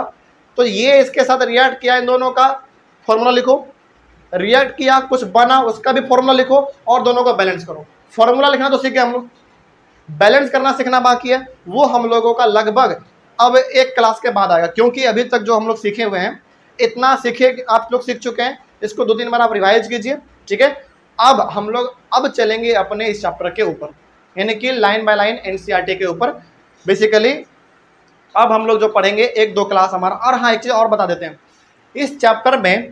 Speaker 1: तो ये इसके साथ रिएक्ट किया, इन दोनों का फॉर्मूला लिखो, रिएक्ट किया, कुछ बना, उसका भी फॉर्मूला लिखो, और दोनों को बैलेंस करो। फॉर्मूला लिखना तो सीखे हम लोग, बैलेंस करना सीखना बाकी है, वो हम लोगों का लगभग अब 1 क्लास के बाद आएगा, क्योंकि अभी तक जो हम लोग सीखे हुए हैं, इतना सीखे, आप लोग सीख चुके हैं, इसको 2-3 बार आप रिवाइज कीजिए, ठीक है। अब हम लोग अब चलेंगे अपने इस चैप्टर के ऊपर, यानी कि लाइन बाय लाइन NCERT के ऊपर। बेसिकली अब हम लोग जो पढ़ेंगे 1-2 क्लास हमारा। और हाँ, एक चीज़ और बता देते हैं, इस चैप्टर में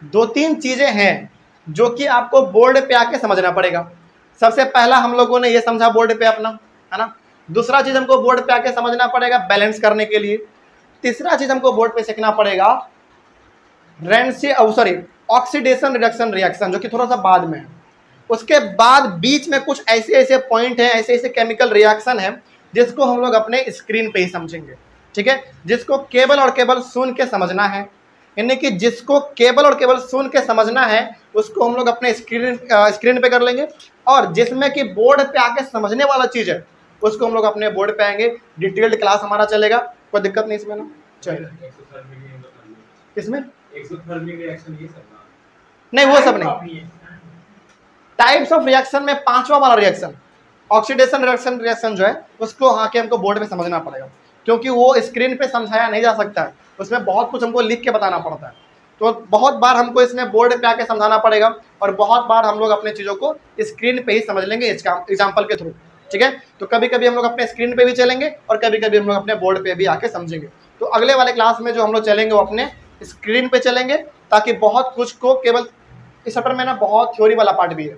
Speaker 1: 2-3 चीज़ें हैं जो कि आपको बोर्ड पे आके समझना पड़ेगा। सबसे पहला हम लोगों ने ये समझा बोर्ड पे अपना, है ना। दूसरा चीज़ हमको बोर्ड पे आके समझना पड़ेगा बैलेंस करने के लिए। तीसरा चीज़ हमको बोर्ड पे सीखना पड़ेगा ऑक्सीडेशन रिडक्शन रिएक्शन, जो कि थोड़ा सा बाद में है। उसके बाद बीच में कुछ ऐसे पॉइंट हैं, ऐसे केमिकल रिएक्शन है जिसको हम लोग अपने स्क्रीन पे ही समझेंगे, ठीक है। जिसको केवल और केवल सुन के समझना है, यानी कि जिसको केवल और केवल सुन के समझना है उसको हम लोग अपने स्क्रीन पे कर लेंगे, और जिसमें कि बोर्ड पे आके समझने वाला चीज़ है उसको हम लोग अपने बोर्ड पे आएंगे। डिटेल्ड क्लास हमारा चलेगा, कोई दिक्कत नहीं इसमें ना। चलिए, इसमें नहीं, वो सब नहीं। टाइप्स ऑफ रिएक्शन में 5वां वाला रिएक्शन, ऑक्सीडेशन रिएक्शन जो है, उसको आके हमको बोर्ड पे समझना पड़ेगा, क्योंकि वो स्क्रीन पे समझाया नहीं जा सकता है, उसमें बहुत कुछ हमको लिख के बताना पड़ता है। तो बहुत बार हमको इसमें बोर्ड पे आके समझाना पड़ेगा, और बहुत बार हम लोग अपने चीज़ों को स्क्रीन पे ही समझ लेंगे एग्जाम्पल के थ्रू, ठीक है। तो कभी कभी हम लोग अपने स्क्रीन पे भी चलेंगे, और कभी कभी हम लोग अपने बोर्ड पे भी आके समझेंगे। तो अगले वाले क्लास में जो हम लोग चलेंगे वो अपने स्क्रीन पे चलेंगे, ताकि बहुत कुछ को केवल इस चैप्टर में ना बहुत थ्योरी वाला पार्ट भी है,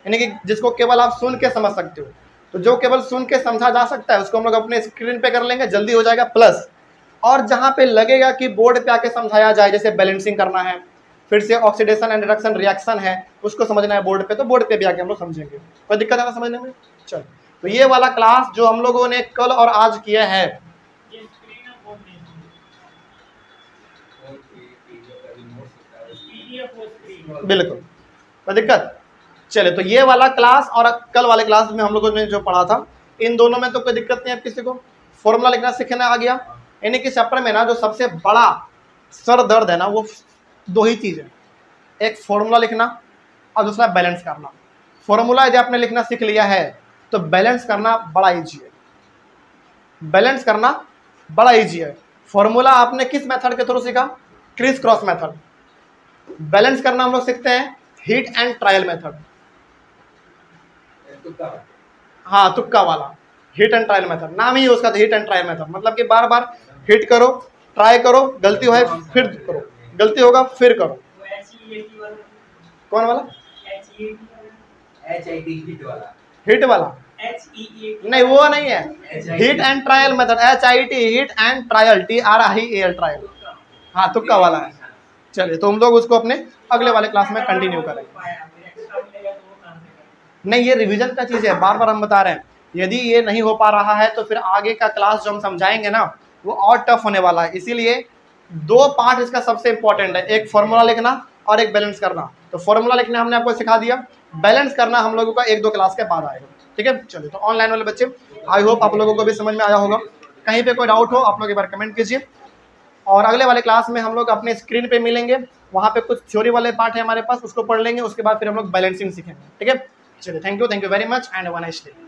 Speaker 1: यानी कि जिसको केवल आप सुन के समझ सकते हो। तो जो केवल सुन के समझा जा सकता है उसको हम लोग अपने स्क्रीन पे कर लेंगे, जल्दी हो जाएगा। प्लस और जहाँ पे लगेगा कि बोर्ड पे आके समझाया जाए, जैसे बैलेंसिंग करना है, फिर से ऑक्सीडेशन एंड रिडक्शन रिएक्शन है, उसको समझना है बोर्ड पे, तो बोर्ड पे भी आके हम लोग समझेंगे। कोई दिक्कत है ना समझने में? चलो, तो ये वाला क्लास जो हम लोगों ने कल और आज किया है,
Speaker 3: ये स्क्रीन ऑफ बोर्ड पीडीएफ और स्क्रीन।
Speaker 1: बिल्कुल, कोई दिक्कत? चले, तो ये वाला क्लास और कल वाले क्लास में हम लोगों ने जो पढ़ा था, इन दोनों में तो कोई दिक्कत नहीं है किसी को? फॉर्मूला लिखना सीखना आ गया? यानी कि चैप्टर में ना जो सबसे बड़ा सर दर्द है ना, वो दो ही चीज़ है, एक फॉर्मूला लिखना और दूसरा बैलेंस करना। फॉर्मूला यदि आपने लिखना सीख लिया है तो बैलेंस करना बड़ा ईजी है, बैलेंस करना बड़ा ईजी है। फॉर्मूला आपने किस मेथड के थ्रू सीखा? Criss cross method. बैलेंस करना हम लोग सीखते हैं हिट एंड ट्रायल मेथड। हाँ, तुक्का वाला हिट एंड ट्रायल मेथड, नाम ही उसका हिट एंड ट्रायल मेथड, मतलब कि बार बार हिट करो, ट्राई करो, गलती हो फिर करो, गलती होगा फिर करो। कौन वाला? हिट वाला नहीं, वो नहीं है, hit and trial method, HIT, hit and trial, TRIAL trial. हाँ, तुक्का वाला है। चलिए, तो हम लोग उसको अपने अगले वाले क्लास में कंटिन्यू करेंगे। नहीं, ये रिवीजन का चीज़ है, बार बार हम बता रहे हैं। यदि ये नहीं हो पा रहा है तो फिर आगे का क्लास जो हम समझाएंगे ना, वो और टफ होने वाला है। इसीलिए दो पार्ट इसका सबसे इंपॉर्टेंट है, एक फॉर्मूला लिखना और एक बैलेंस करना। तो फॉर्मूला लिखना हमने आपको सिखा दिया, बैलेंस करना हम लोगों का 1-2 क्लास के बाद आएगा। ठीक है, चलिए, तो ऑनलाइन वाले बच्चे, आई होप आप लोगों को भी समझ में आया होगा। कहीं पे कोई डाउट हो आप लोग एक बार कमेंट कीजिए, और अगले वाले क्लास में हम लोग अपने स्क्रीन पे मिलेंगे, वहाँ पे कुछ थ्योरी वाले पार्ट है हमारे पास, उसको पढ़ लेंगे, उसके बाद फिर हम लोग बैलेंसिंग सीखेंगे। ठीक है, चलिए, thank you very much and have a nice day.